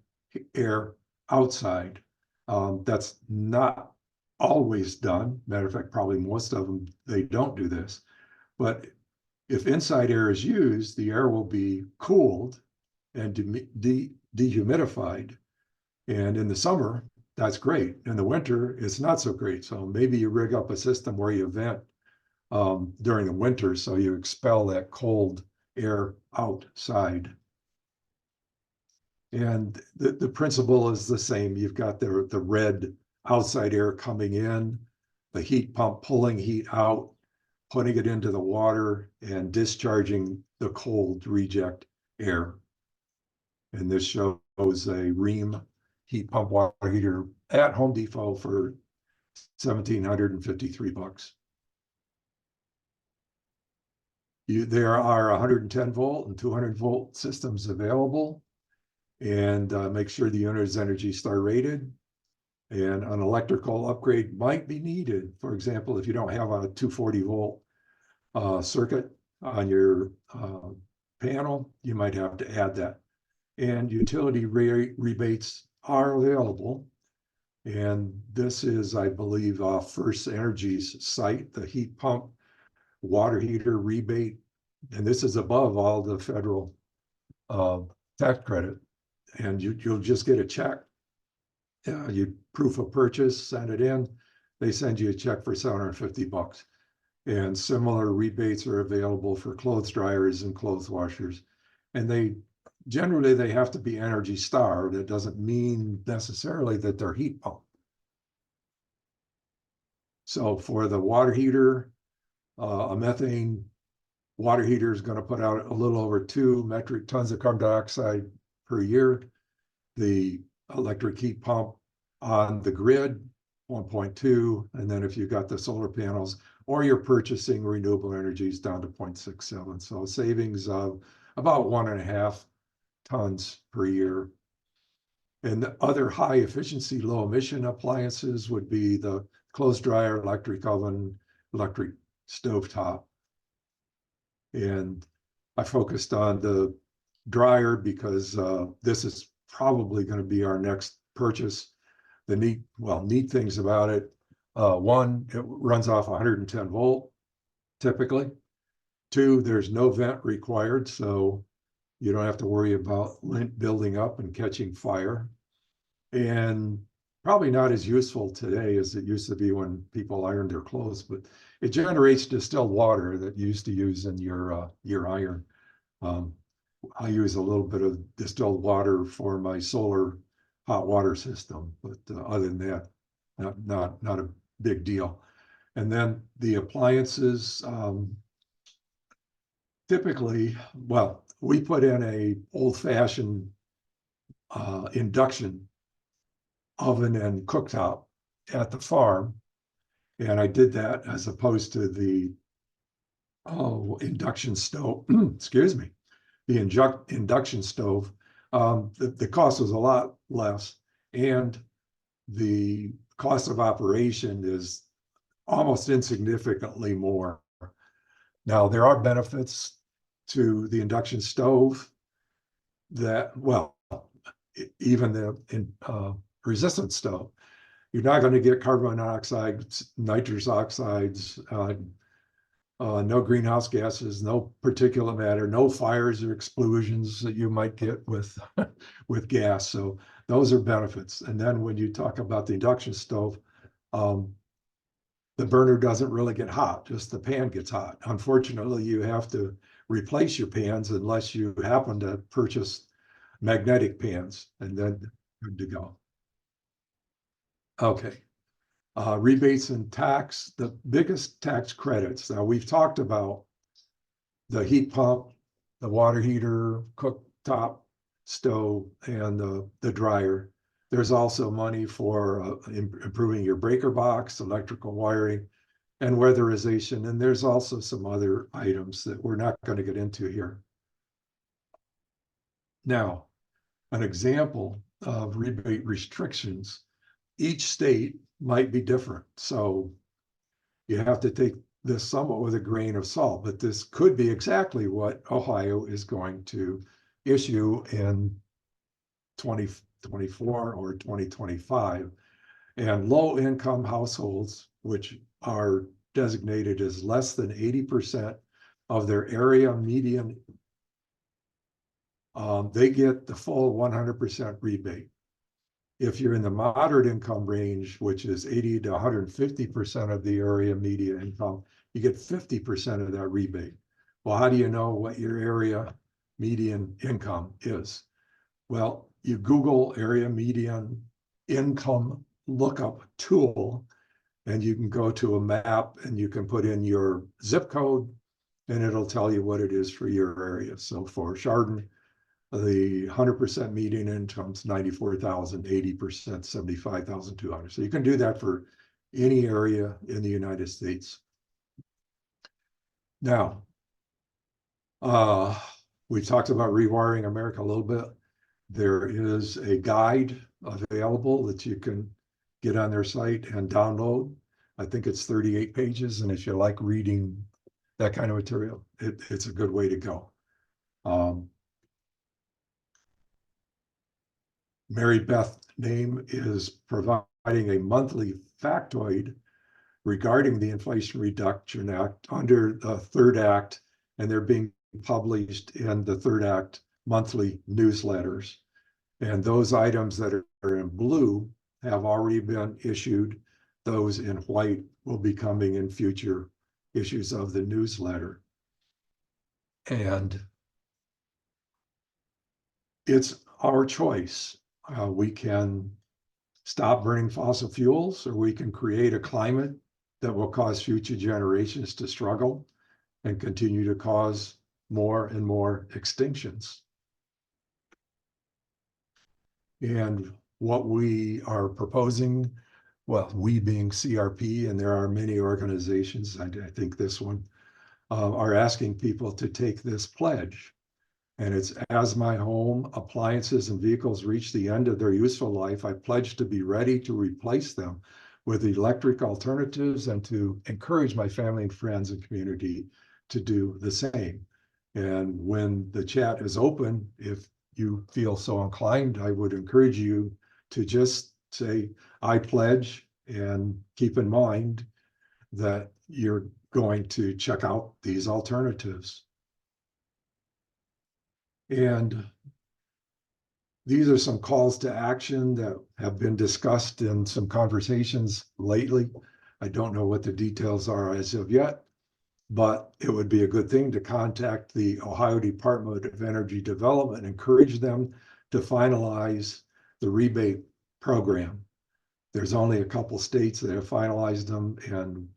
air outside. That's not always done. Matter of fact, probably most of them, they don't do this. But if inside air is used, the air will be cooled and dehumidified. And in the summer, that's great. In the winter, it's not so great. So maybe you rig up a system where you vent during the winter, so you expel that cold air outside. And the principle is the same. You've got the red outside air coming in, the heat pump pulling heat out, putting it into the water, and discharging the cold reject air. And this shows a Rheem heat pump water heater at Home Depot for $1,753. There are 110 volt and 200 volt systems available, and make sure the unit is Energy Star rated. And an electrical upgrade might be needed. For example, if you don't have a 240 volt circuit on your panel, you might have to add that. And utility rebates are available. And this is, I believe, First Energy's site, the heat pump, water heater rebate. And this is above all the federal tax credit. And you'll just get a check. You proof of purchase, send it in. They send you a check for $750. And similar rebates are available for clothes dryers and clothes washers. And generally they have to be Energy Star. That doesn't mean necessarily that they're heat pump. So for the water heater, a methane water heater is going to put out a little over 2 metric tons of carbon dioxide per year. The electric heat pump on the grid, 1.2, and then if you've got the solar panels or you're purchasing renewable energies down to 0.67. So savings of about 1.5 tons per year. And the other high efficiency, low emission appliances would be the clothes dryer, electric oven, electric stovetop. And I focused on the dryer because this is probably going to be our next purchase. The neat things about it, one, it runs off 110 volt typically. 2, there's no vent required, so you don't have to worry about lint building up and catching fire. And probably not as useful today as it used to be when people ironed their clothes, but it generates distilled water that you used to use in your iron. I use a little bit of distilled water for my solar hot water system, but other than that, not a big deal. And then the appliances, typically, well, we put in a old-fashioned induction oven and cooktop at the farm, and I did that as opposed to the induction stove. Excuse me, the induction stove. The cost was a lot less, and the cost of operation is almost insignificantly more. Now, there are benefits to the induction stove that, well, even the resistant stove, you're not going to get carbon monoxide, nitrous oxides, no greenhouse gases, no particulate matter, no fires or explosions that you might get with with gas. So those are benefits. And then when you talk about the induction stove, the burner doesn't really get hot, just the pan gets hot. Unfortunately, you have to replace your pans unless you happen to purchase magnetic pans, and then good to go. Okay. Rebates and tax, the biggest tax credits. Now, we've talked about the heat pump, the water heater, cooktop, stove, and the dryer. There's also money for improving your breaker box, electrical wiring, and weatherization. And there's also some other items that we're not going to get into here. Now, an example of rebate restrictions, each state might be different. So you have to take this somewhat with a grain of salt, but this could be exactly what Ohio is going to issue in 2024 or 2025. And low income households, which are designated as less than 80% of their area median, they get the full 100% rebate. If you're in the moderate income range, which is 80 to 150% of the area median income, you get 50% of that rebate. Well, how do you know what your area median income is? Well, you Google area median income lookup tool, and you can go to a map and you can put in your zip code, and it'll tell you what it is for your area. So for Chardon, the 100% median income is 94,000, 80%, 75,200. So you can do that for any area in the United States. Now, Uh, we talked about Rewiring America a little bit. There is a guide available that you can get on their site and download. I think it's 38 pages, and if you like reading that kind of material, it's a good way to go. Mary Beth Name is providing a monthly factoid regarding the Inflation Reduction Act under the Third Act, and they're being published in the Third Act monthly newsletters. And those items that are in blue have already been issued. Those in white will be coming in future issues of the newsletter. And it's our choice. We can stop burning fossil fuels, or we can create a climate that will cause future generations to struggle and continue to cause more and more extinctions. And what we are proposing, well, we being CRP, and there are many organizations, I think this one, are asking people to take this pledge. And it's, as my home appliances and vehicles reach the end of their useful life, I pledge to be ready to replace them with electric alternatives and to encourage my family and friends and community to do the same. And when the chat is open, if you feel so inclined, I would encourage you to just say, I pledge, and keep in mind that you're going to check out these alternatives. And these are some calls to action that have been discussed in some conversations lately. I don't know what the details are as of yet, but it would be a good thing to contact the Ohio Department of Energy Development, encourage them to finalize the rebate program. There's only a couple states that have finalized them, and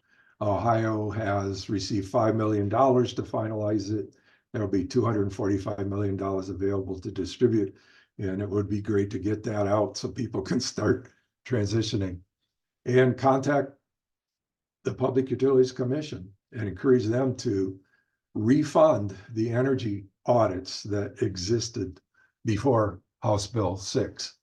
Ohio has received $5 million to finalize it. There'll be $245 million available to distribute, and it would be great to get that out so people can start transitioning. And contact the Public Utilities Commission and encourage them to refund the energy audits that existed before House Bill 6.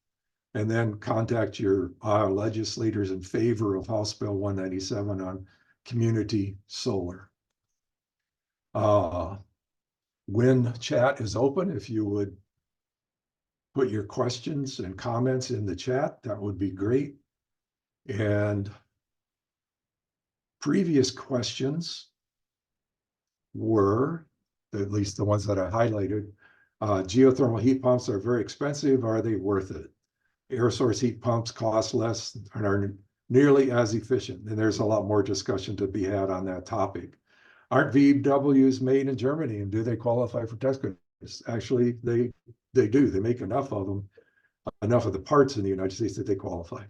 And then contact your legislators in favor of House Bill 197 on community solar. When chat is open, if you would put your questions and comments in the chat, that would be great. And previous questions were, at least the ones that I highlighted, geothermal heat pumps are very expensive. Are they worth it? Air source heat pumps cost less and are nearly as efficient. And there's a lot more discussion to be had on that topic. Aren't VWs made in Germany, and do they qualify for tax credits? Actually, they do. They make enough of them, enough of the parts in the United States that they qualify.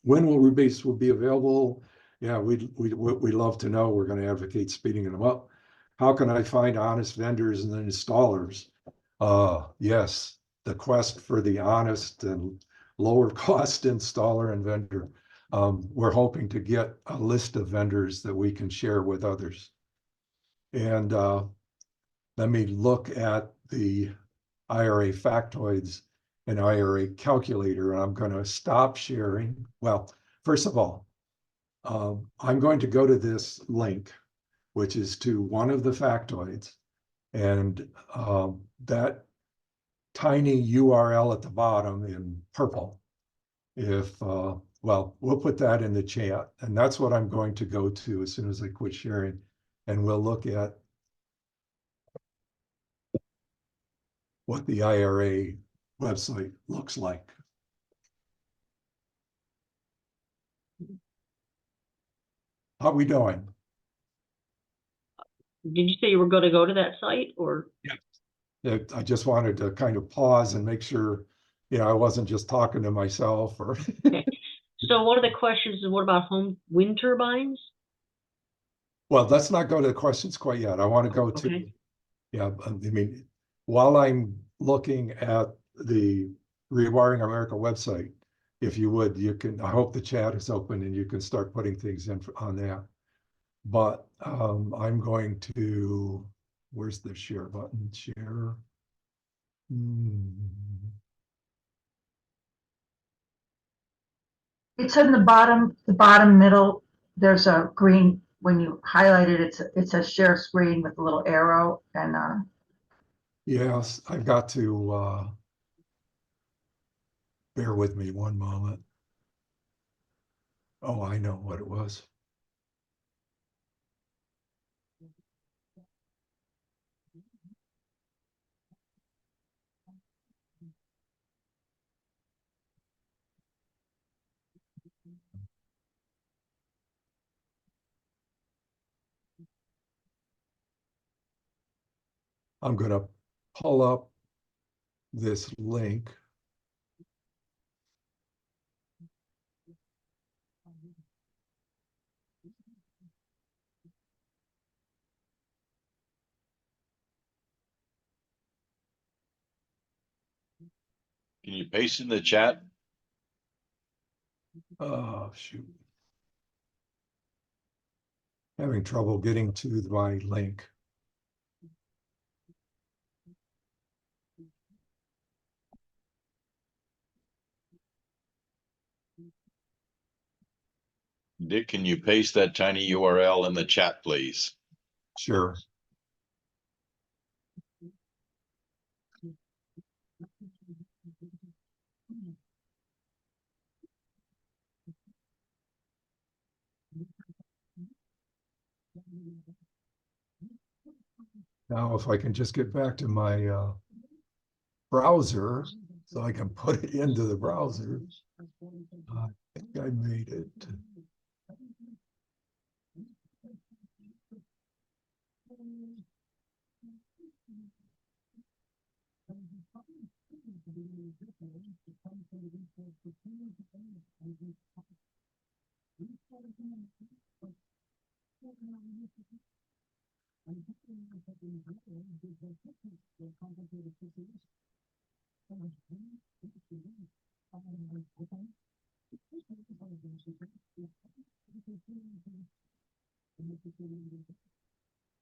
When will rebates will be available? Yeah, we'd love to know. We're going to advocate speeding them up. How can I find honest vendors and installers? Yes, the quest for the honest and lower cost installer and vendor. We're hoping to get a list of vendors that we can share with others. And let me look at the IRA factoids and IRA calculator, and I'm going to stop sharing. Well, first of all, I'm going to go to this link, which is to one of the factoids, and that tiny URL at the bottom in purple, if, well, we'll put that in the chat, and that's what I'm going to go to as soon as I quit sharing, and we'll look at what the IRA website looks like. How are we doing? Did you say you were going to go to that site, or? Yeah. I just wanted to kind of pause and make sure, I wasn't just talking to myself or. Okay. So one of the questions is, what about home wind turbines? Well, let's not go to the questions quite yet. I want to go to, Okay. yeah, I mean, while I'm looking at the Rewiring America website, if you would, you can, I hope the chat is open and you can start putting things in on that. But I'm going to where's the share button? Share. Hmm. It's in the bottom middle. There's a green, when you highlight it, it's a share screen with a little arrow and Yes, I've got to bear with me one moment. Oh, I know what it was. I'm going to pull up this link. Can you paste in the chat? Oh, shoot. Having trouble getting to my link. Dick, can you paste that tiny URL in the chat, please? Sure. Now, if I can just get back to my browser so I can put it into the browser. I think I made it.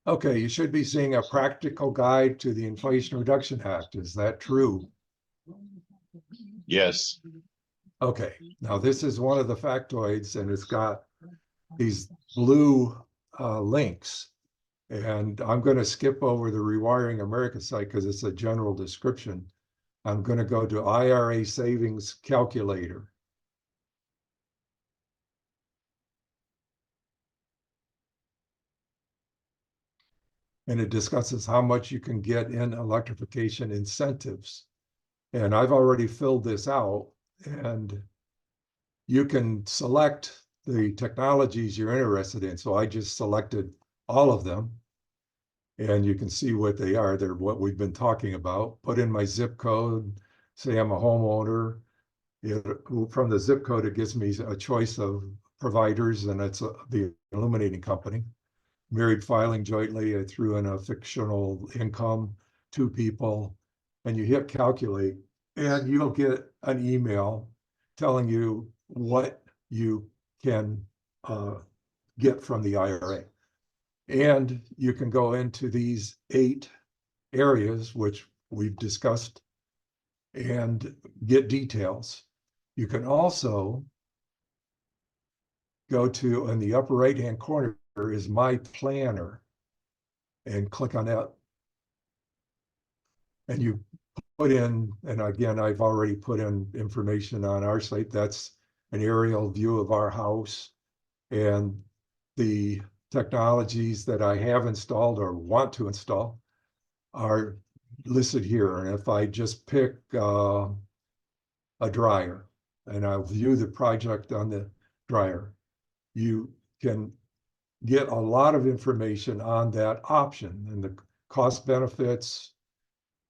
Okay, you should be seeing a practical guide to the Inflation Reduction Act. Is that true? Yes. Okay, now this is one of the factoids and it's got these blue links. And I'm going to skip over the Rewiring America site because it's a general description. I'm going to go to IRA Savings Calculator. And it discusses how much you can get in electrification incentives. And I've already filled this out, and you can select the technologies you're interested in. So I just selected all of them, and you can see what they are. They're what we've been talking about. Put in my zip code, say I'm a homeowner. From the zip code, it gives me a choice of providers, and it's the illuminating company. Married, filing jointly, I threw in a fictional income, 2 people, and you hit calculate, and you'll get an email telling you what you can get from the IRA. And you can go into these 8 areas, which we've discussed, and get details. You can also go to, in the upper right-hand corner is My Planner, and click on that. And you put in, and again, I've already put in information on our site. That's an aerial view of our house. And the technologies that I have installed or want to install are listed here. And if I just pick a dryer, and I'll view the project on the dryer, you can get a lot of information on that option and the cost benefits,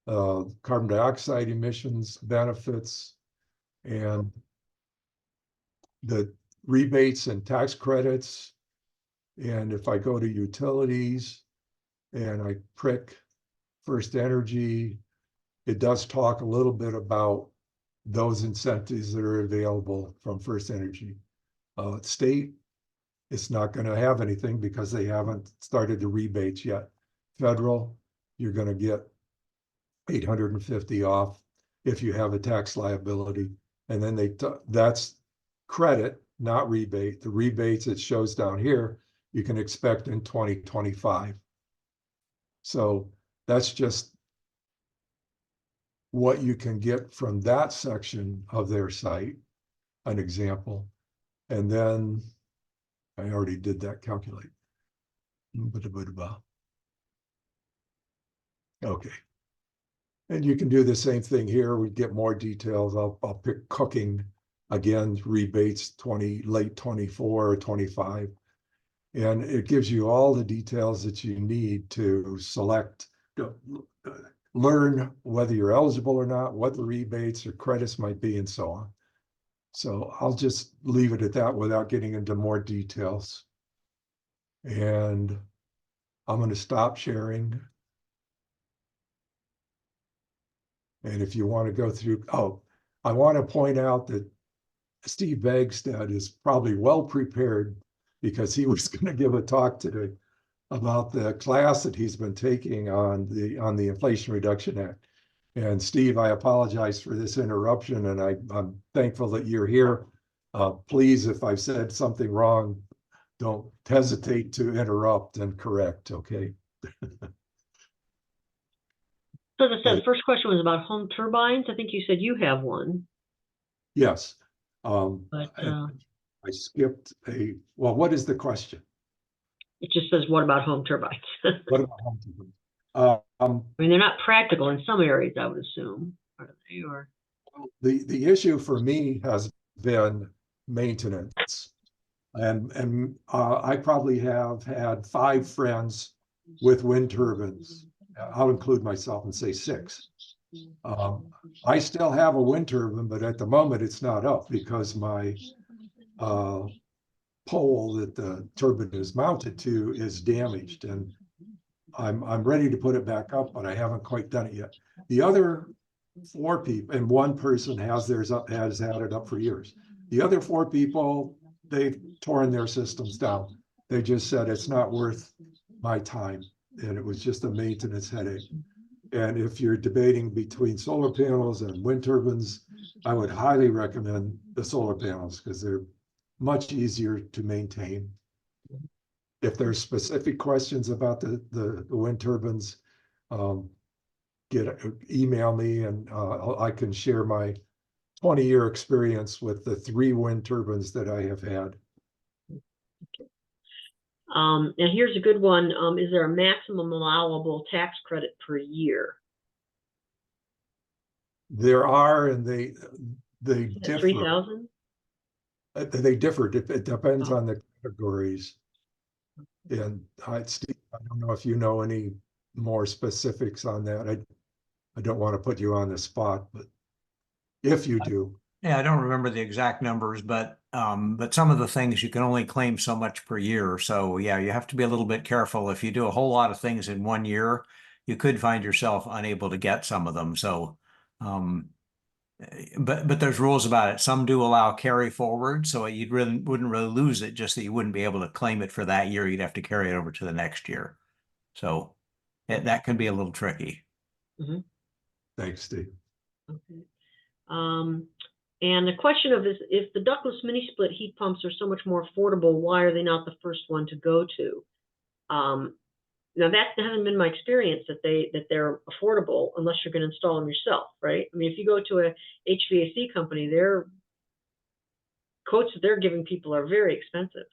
carbon dioxide emissions benefits, and the rebates and tax credits. And if I go to utilities and I prick First Energy, it does talk a little bit about those incentives that are available from First Energy. State, it's not going to have anything because they haven't started the rebates yet. Federal, you're going to get 850 off if you have a tax liability. And then that's credit, not rebate. The rebates it shows down here, you can expect in 2025. So that's just what you can get from that section of their site, an example. And then I already did that calculate. Okay. And you can do the same thing here. We get more details. I'll pick cooking again, rebates late 24 or 25. And it gives you all the details that you need to select, learn whether you're eligible or not, what the rebates or credits might be, and so on. So I'll just leave it at that without getting into more details. And I'm going to stop sharing. And if you want to go through, I want to point out that Steve Bagstad is probably well prepared because he was going to give a talk today about the class that he's been taking on the Inflation Reduction Act. And Steve, I apologize for this interruption, and I'm thankful that you're here. Please, if I've said something wrong, don't hesitate to interrupt and correct, okay? So the first question was about home turbines. I think you said you have one. Yes. But I skipped well, what is the question? it just says, what about home turbines? What about home turbines? I mean, they're not practical in some areas, I would assume. Are they? Or the issue for me has been maintenance. And I probably have had 5 friends with wind turbines. I'll include myself and say 6. I still have a wind turbine, but at the moment it's not up because my pole that the turbine is mounted to is damaged, and I'm ready to put it back up, but I haven't quite done it yet. The other 4 people, and 1 person has theirs up, has had it up for years. The other 4 people, they've torn their systems down. They just said it's not worth my time, and it was just a maintenance headache. And if you're debating between solar panels and wind turbines, I would highly recommend the solar panels because they're much easier to maintain. If there's specific questions about the wind turbines, email me, and I can share my 20-year experience with the 3 wind turbines that I have had. and here's a good one. Is there a maximum allowable tax credit per year? There are, and they differ. 3,000? They differ. It depends on the categories. And Steve, I don't know if you know any more specifics on that. I don't want to put you on the spot, but if you do. Yeah, I don't remember the exact numbers, but some of the things you can only claim so much per year. So yeah, you have to be a little bit careful. If you do a whole lot of things in 1 year, you could find yourself unable to get some of them. So, but there's rules about it. Some do allow carry forward, so you wouldn't really lose it, just that you wouldn't be able to claim it for that year. You'd have to carry it over to the next year. So that can be a little tricky. Mm-hmm. Thanks, Steve. Okay. And the question of is, if the ductless mini split heat pumps are so much more affordable, why are they not the first one to go to? Now that hasn't been my experience that they're affordable unless you're going to install them yourself, right? I mean, if you go to a HVAC company, their quotes that they're giving people are very expensive.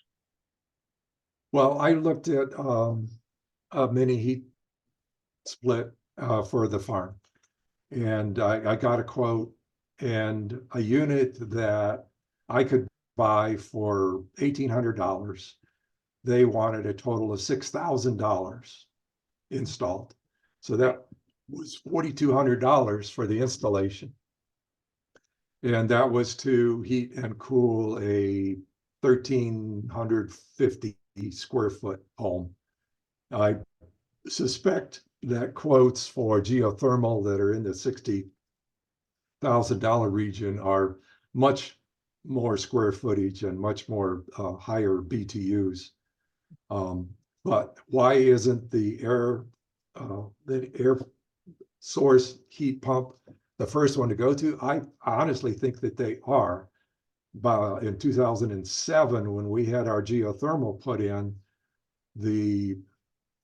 Well, I looked at a mini heat split for the farm, and I got a quote, and a unit that I could buy for $1,800. They wanted a total of $6,000 installed. So that was $4,200 for the installation. And that was to heat and cool a 1,350 square foot home. I suspect that quotes for geothermal that are in the $60,000 region are much more square footage and much more higher BTUs. But why isn't the air the air source heat pump the first one to go to? I honestly think that they are. But in 2007, when we had our geothermal put in, the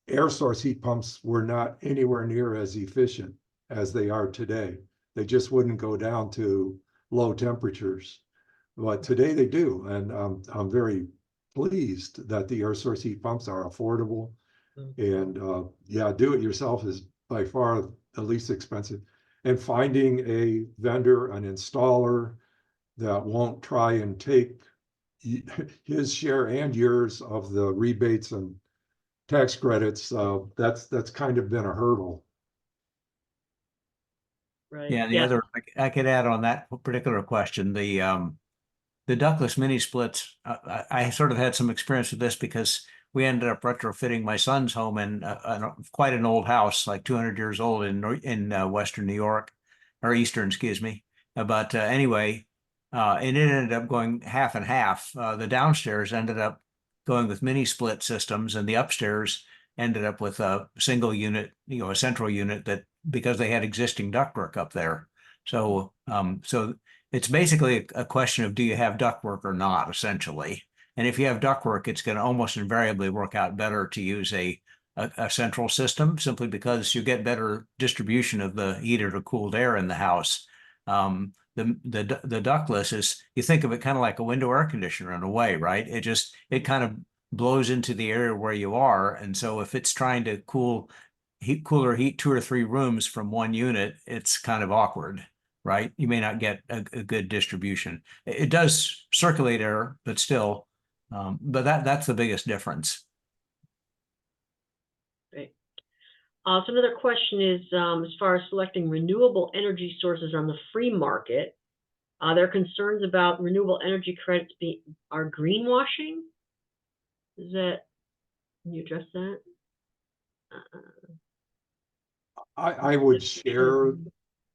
air source heat pumps were not anywhere near as efficient as they are today. They just wouldn't go down to low temperatures. But today they do, and I'm very pleased that the air source heat pumps are affordable. And yeah, do it yourself is by far the least expensive. And finding a vendor, an installer that won't try and take his share and yours of the rebates and tax credits, that's kind of been a hurdle. Right. Yeah, the other, I could add on that particular question, the ductless mini splits, I sort of had some experience with this because we ended up retrofitting my son's home in quite an old house, like 200 years old in Western New York, or Eastern, excuse me. But anyway, and it ended up going half and half. The downstairs ended up going with mini split systems, and the upstairs ended up with a single unit, a central unit that, because they had existing ductwork up there. So, so it's basically a question of, do you have ductwork or not, essentially. And if you have ductwork, it's going to almost invariably work out better to use a central system, simply because you get better distribution of the heated or cooled air in the house. The ductless is, you think of it kind of like a window air conditioner in a way, right? It kind of blows into the area where you are. And so if it's trying to heat 2 or 3 rooms from one unit, it's kind of awkward, right? You may not get a good distribution. It does circulate air, but still, but that's the biggest difference. Right. So another question is, as far as selecting renewable energy sources on the free market, there are concerns about renewable energy credits are greenwashing. Can you address that? I would share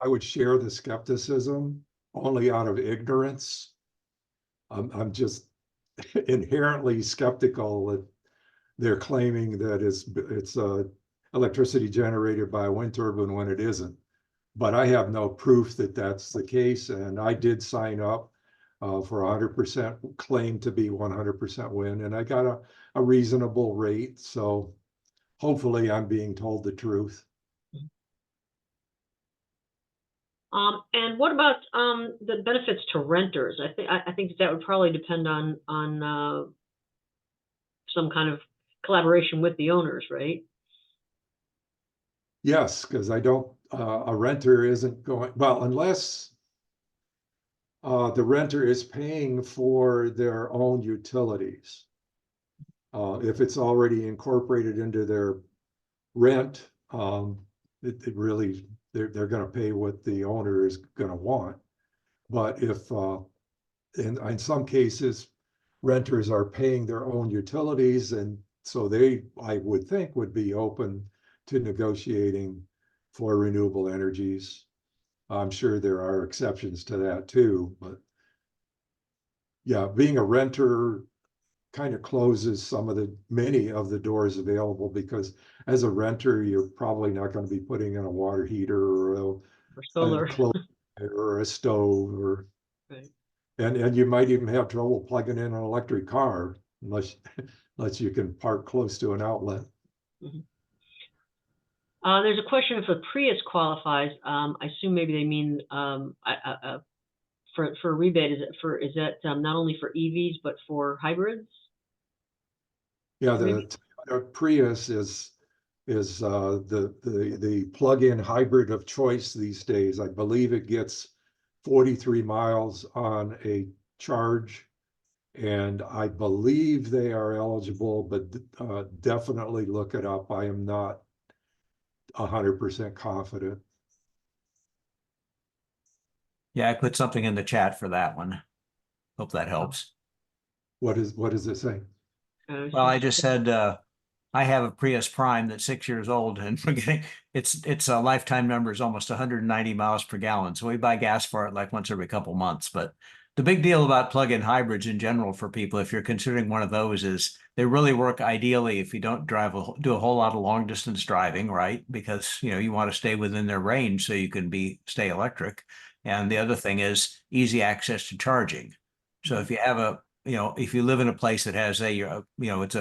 the skepticism only out of ignorance. I'm just inherently skeptical that they're claiming that it's electricity generated by a wind turbine when it isn't. But I have no proof that that's the case, and I did sign up for 100% claim to be 100% wind, and I got a reasonable rate. So hopefully I'm being told the truth. And what about the benefits to renters? I think that would probably depend on some kind of collaboration with the owners, right? Yes, because I don't, a renter isn't going, well, unless the renter is paying for their own utilities. If it's already incorporated into their rent, it really, they're going to pay what the owner is going to want. But if, in some cases, renters are paying their own utilities, and so they, I would think, would be open to negotiating for renewable energies. I'm sure there are exceptions to that too, but yeah, being a renter kind of closes many of the doors available, because as a renter, you're probably not going to be putting in a water heater or solar or a stove, or right. And you might even have trouble plugging in an electric car unless you can park close to an outlet. Mm-hmm. There's a question if a Prius qualifies. I assume maybe they mean for a rebate. Is that not only for EVs but for hybrids? Yeah, the Prius is the plug-in hybrid of choice these days. I believe it gets 43 miles on a charge, and I believe they are eligible, but definitely look it up. I am not 100% confident. Yeah, I put something in the chat for that one. Hope that helps. What does it say? Well, I just said I have a Prius Prime that's 6 years old, and we're getting its lifetime number is almost 190 miles per gallon. So we buy gas for it like once every couple months. But the big deal about plug-in hybrids in general for people, if you're considering one of those, is They really work ideally if you don't do a whole lot of long distance driving, right? Because you want to stay within their range so you can stay electric. And the other thing is easy access to charging. So if you have if you live in a place that has it's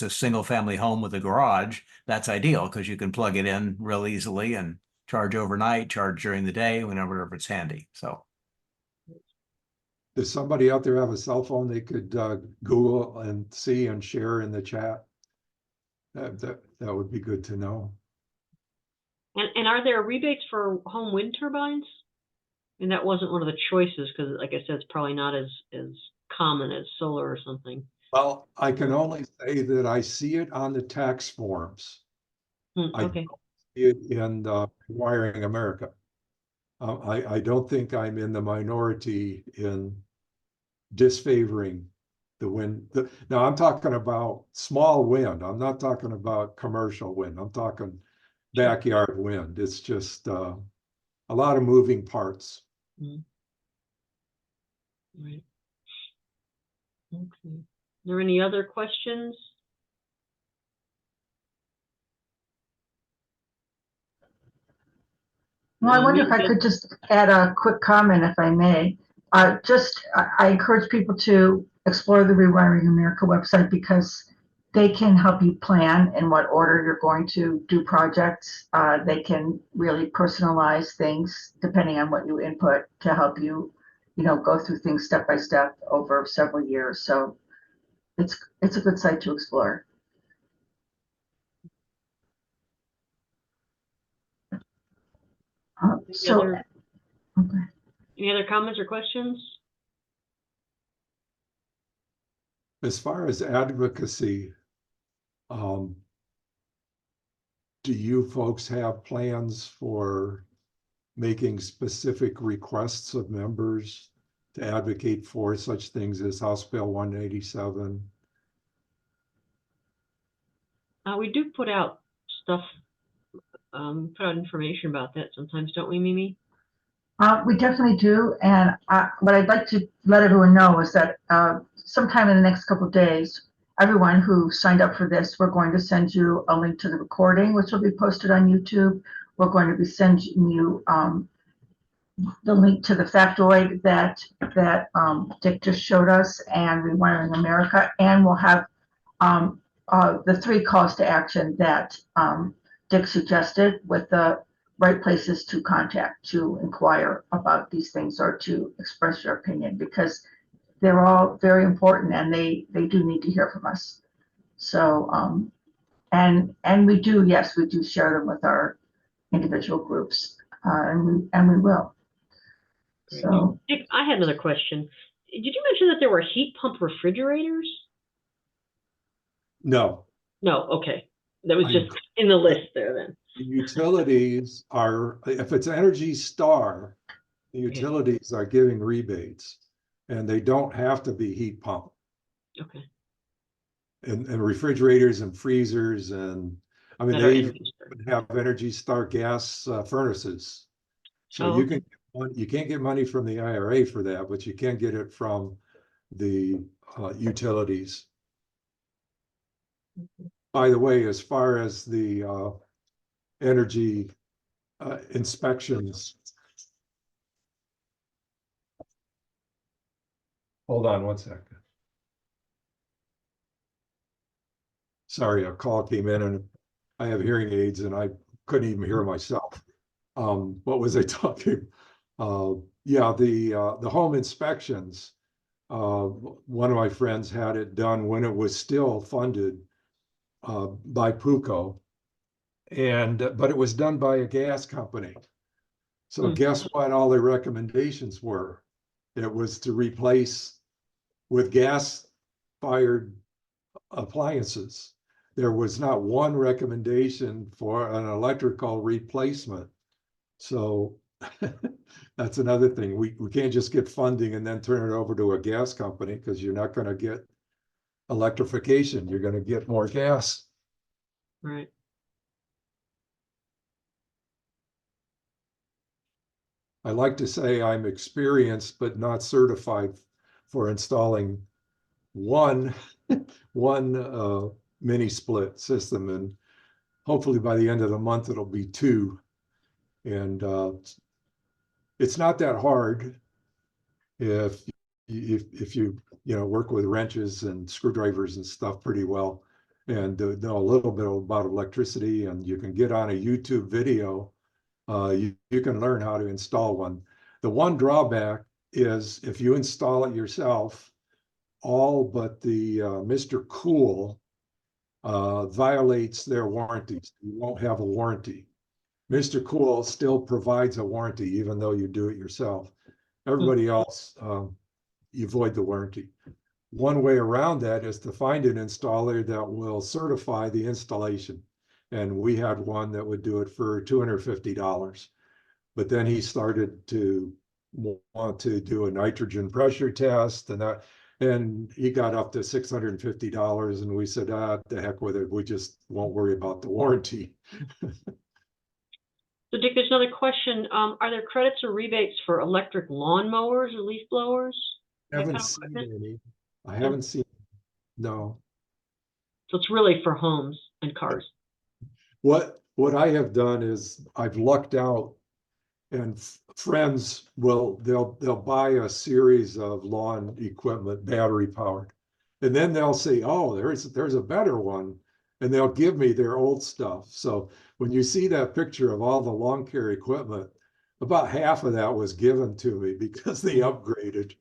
a single family home with a garage, that's ideal because you can plug it in real easily and charge overnight, charge during the day, whenever it's handy. So. Does somebody out there have a cell phone they could Google and see and share in the chat? That would be good to know. And are there rebates for home wind turbines? And that wasn't one of the choices because, like I said, it's probably not as common as solar or something. Well, I can only say that I see it on the tax forms. I Okay. don't see it in Wiring America. I don't think I'm in the minority in disfavoring the wind. Now I'm talking about small wind. I'm not talking about commercial wind. I'm talking backyard wind. It's just a lot of moving parts. Right. Okay. Are there any other questions? Well, I wonder if I could just add a quick comment, if I may. I encourage people to explore the Rewiring America website because they can help you plan in what order you're going to do projects. They can really personalize things depending on what you input to help you, go through things step by step over several years. So it's a good site to explore. Any other comments or questions? As far as advocacy, do you folks have plans for making specific requests of members to advocate for such things as House Bill 187? We do put out stuff, put out information about that sometimes, don't we, Mimi? We definitely do, and what I'd like to let everyone know is that sometime in the next couple of days, everyone who signed up for this, we're going to send you a link to the recording, which will be posted on YouTube. We're going to be sending you the link to the factoid that Dick just showed us and Rewiring America, and we'll have the 3 calls to action that Dick suggested with the right places to contact to inquire about these things or to express your opinion, because they're all very important and they do need to hear from us. So and we do, yes, we do share them with our individual groups, and we will. So Dick, I had another question. Did you mention that there were heat pump refrigerators? No. No, okay. That was just in the list there then. The utilities are, if it's Energy Star, the utilities are giving rebates and they don't have to be heat pump. Okay. And refrigerators and freezers and, I mean, they even have Energy Star gas furnaces. So you can't get money from the IRA for that, but you can get it from the utilities. By the way, as far as the energy inspections. Hold on one second. Sorry, a call came in and I have hearing aids and I couldn't even hear myself. What was I talking? Yeah, the home inspections. One of my friends had it done when it was still funded by PUCO, but it was done by a gas company. So guess what all the recommendations were? It was to replace with gas-fired appliances. There was not one recommendation for an electrical replacement. So that's another thing. We can't just get funding and then turn it over to a gas company because you're not going to get electrification. You're going to get more gas. Right. I like to say I'm experienced but not certified for installing one mini split system, and hopefully by the end of the month it'll be two. And it's not that hard if you work with wrenches and screwdrivers and stuff pretty well, and know a little bit about electricity, and you can get on a YouTube video. You can learn how to install one. The one drawback is if you install it yourself, all but the Mr. Cool violates their warranties. You won't have a warranty. Mr. Cool still provides a warranty even though you do it yourself. Everybody else, you void the warranty. One way around that is to find an installer that will certify the installation. And we had one that would do it for $250. But then he started to want to do a nitrogen pressure test, and he got up to $650, and we said, the heck with it. We just won't worry about the warranty. So Dick, there's another question. Are there credits or rebates for electric lawn mowers or leaf blowers? I haven't seen any. I haven't seen, no. So it's really for homes and cars. What I have done is I've lucked out, and friends they'll buy a series of lawn equipment, battery powered, and then they'll say, oh, there's a better one, and they'll give me their old stuff. So when you see that picture of all the lawn care equipment, about half of that was given to me because they upgraded.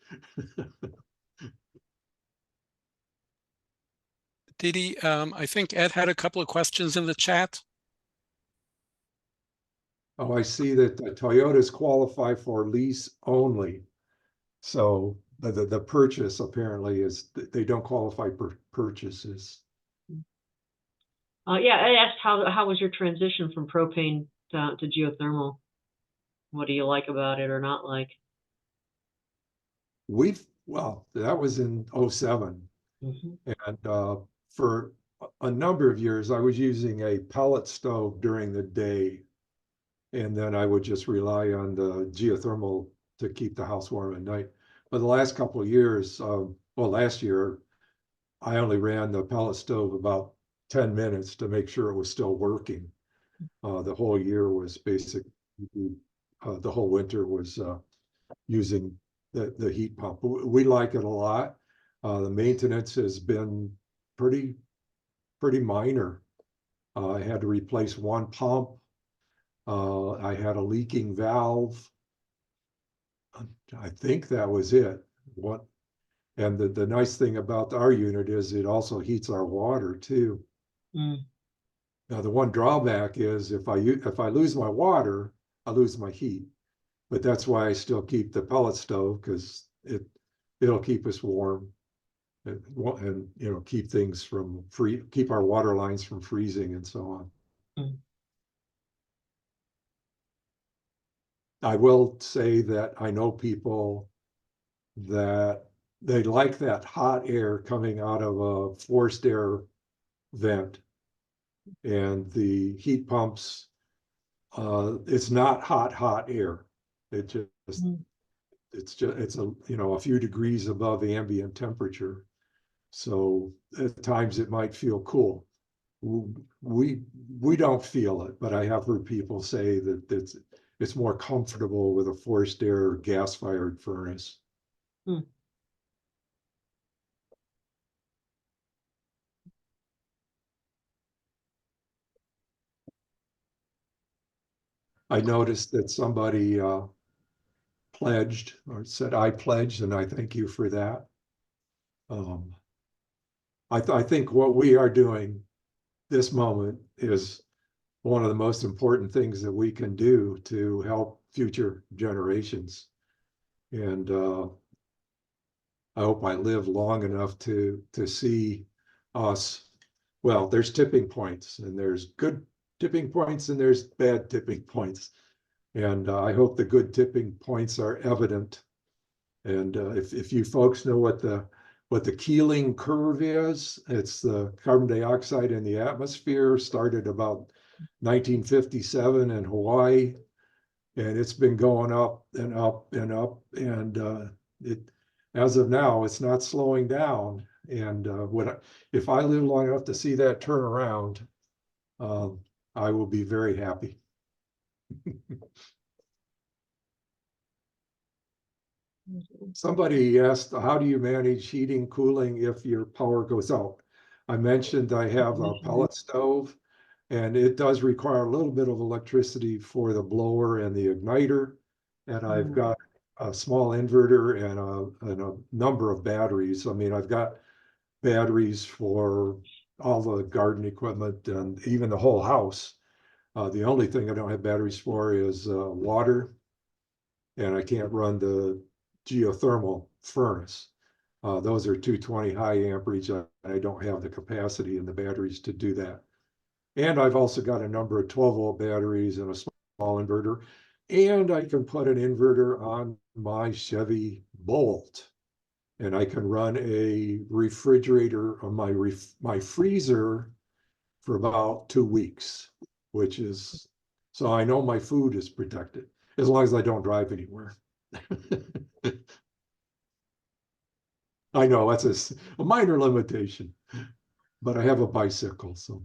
Didi, I think Ed had a couple of questions in the chat. Oh, I see that Toyotas qualify for lease only. So the purchase apparently is, they don't qualify for purchases. Yeah, I asked how was your transition from propane to geothermal? What do you like about it or not like? Well, that was in 07. And for a number of years, I was using a pellet stove during the day. And then I would just rely on the geothermal to keep the house warm at night. But the last couple of years, well, last year, I only ran the pellet stove about 10 minutes to make sure it was still working. The whole year was basically, the whole winter was using the heat pump. We like it a lot. The maintenance has been pretty minor. I had to replace one pump. I had a leaking valve. I think that was it. And the nice thing about our unit is it also heats our water too. Now the one drawback is if I lose my water, I lose my heat. But that's why I still keep the pellet stove, because it'll keep us warm and keep things from keep our water lines from freezing and so on. I will say that I know people that they like that hot air coming out of a forced air vent, and the heat pumps, it's not hot air. It's a few degrees above ambient temperature. So at times it might feel cool. We don't feel it, but I have heard people say that it's more comfortable with a forced air gas-fired furnace. I noticed that somebody pledged or said, I pledged, and I thank you for that. I think what we are doing this moment is one of the most important things that we can do to help future generations. And I hope I live long enough to see us. Well, there's tipping points, and there's good tipping points, and there's bad tipping points. And I hope the good tipping points are evident. And if you folks know what the Keeling curve is, it's the carbon dioxide in the atmosphere, started about 1957 in Hawaii, and it's been going up and up and up. And as of now, it's not slowing down. And if I live long enough to see that turn around, I will be very happy. Somebody asked, how do you manage heating, cooling if your power goes out? I mentioned I have a pellet stove, and it does require a little bit of electricity for the blower and the igniter. And I've got a small inverter and a number of batteries. I mean, I've got batteries for all the garden equipment and even the whole house. The only thing I don't have batteries for is water, and I can't run the geothermal furnace. Those are 220 high amperage. I don't have the capacity in the batteries to do that. And I've also got a number of 12-volt batteries and a small inverter. And I can put an inverter on my Chevy Bolt. And I can run a refrigerator on my freezer for about 2 weeks, which is, so I know my food is protected as long as I don't drive anywhere. I know that's a minor limitation, but I have a bicycle, so.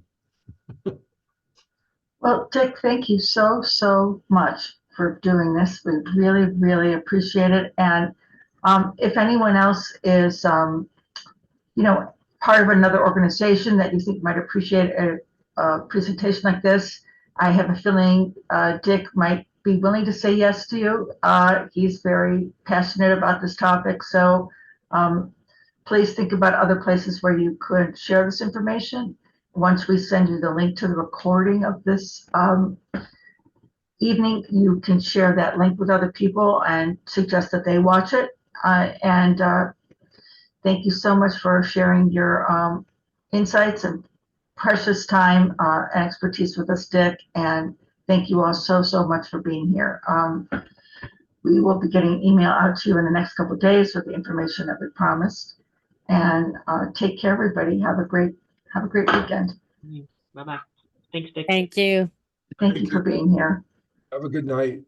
Well, Dick, thank you so, so much for doing this. We really, really appreciate it. And if anyone else is, part of another organization that you think might appreciate a presentation like this, I have a feeling Dick might be willing to say yes to you. He's very passionate about this topic. So please think about other places where you could share this information. Once we send you the link to the recording of this evening, you can share that link with other people and suggest that they watch it. Thank you so much for sharing your insights and precious time and expertise with us, Dick. And thank you all so, so much for being here. We will be getting an email out to you in the next couple of days with the information that we promised. And take care, everybody. Have a great weekend. Bye-bye. Thanks, Dick. Thank you. Thank you for being here. Have a good night.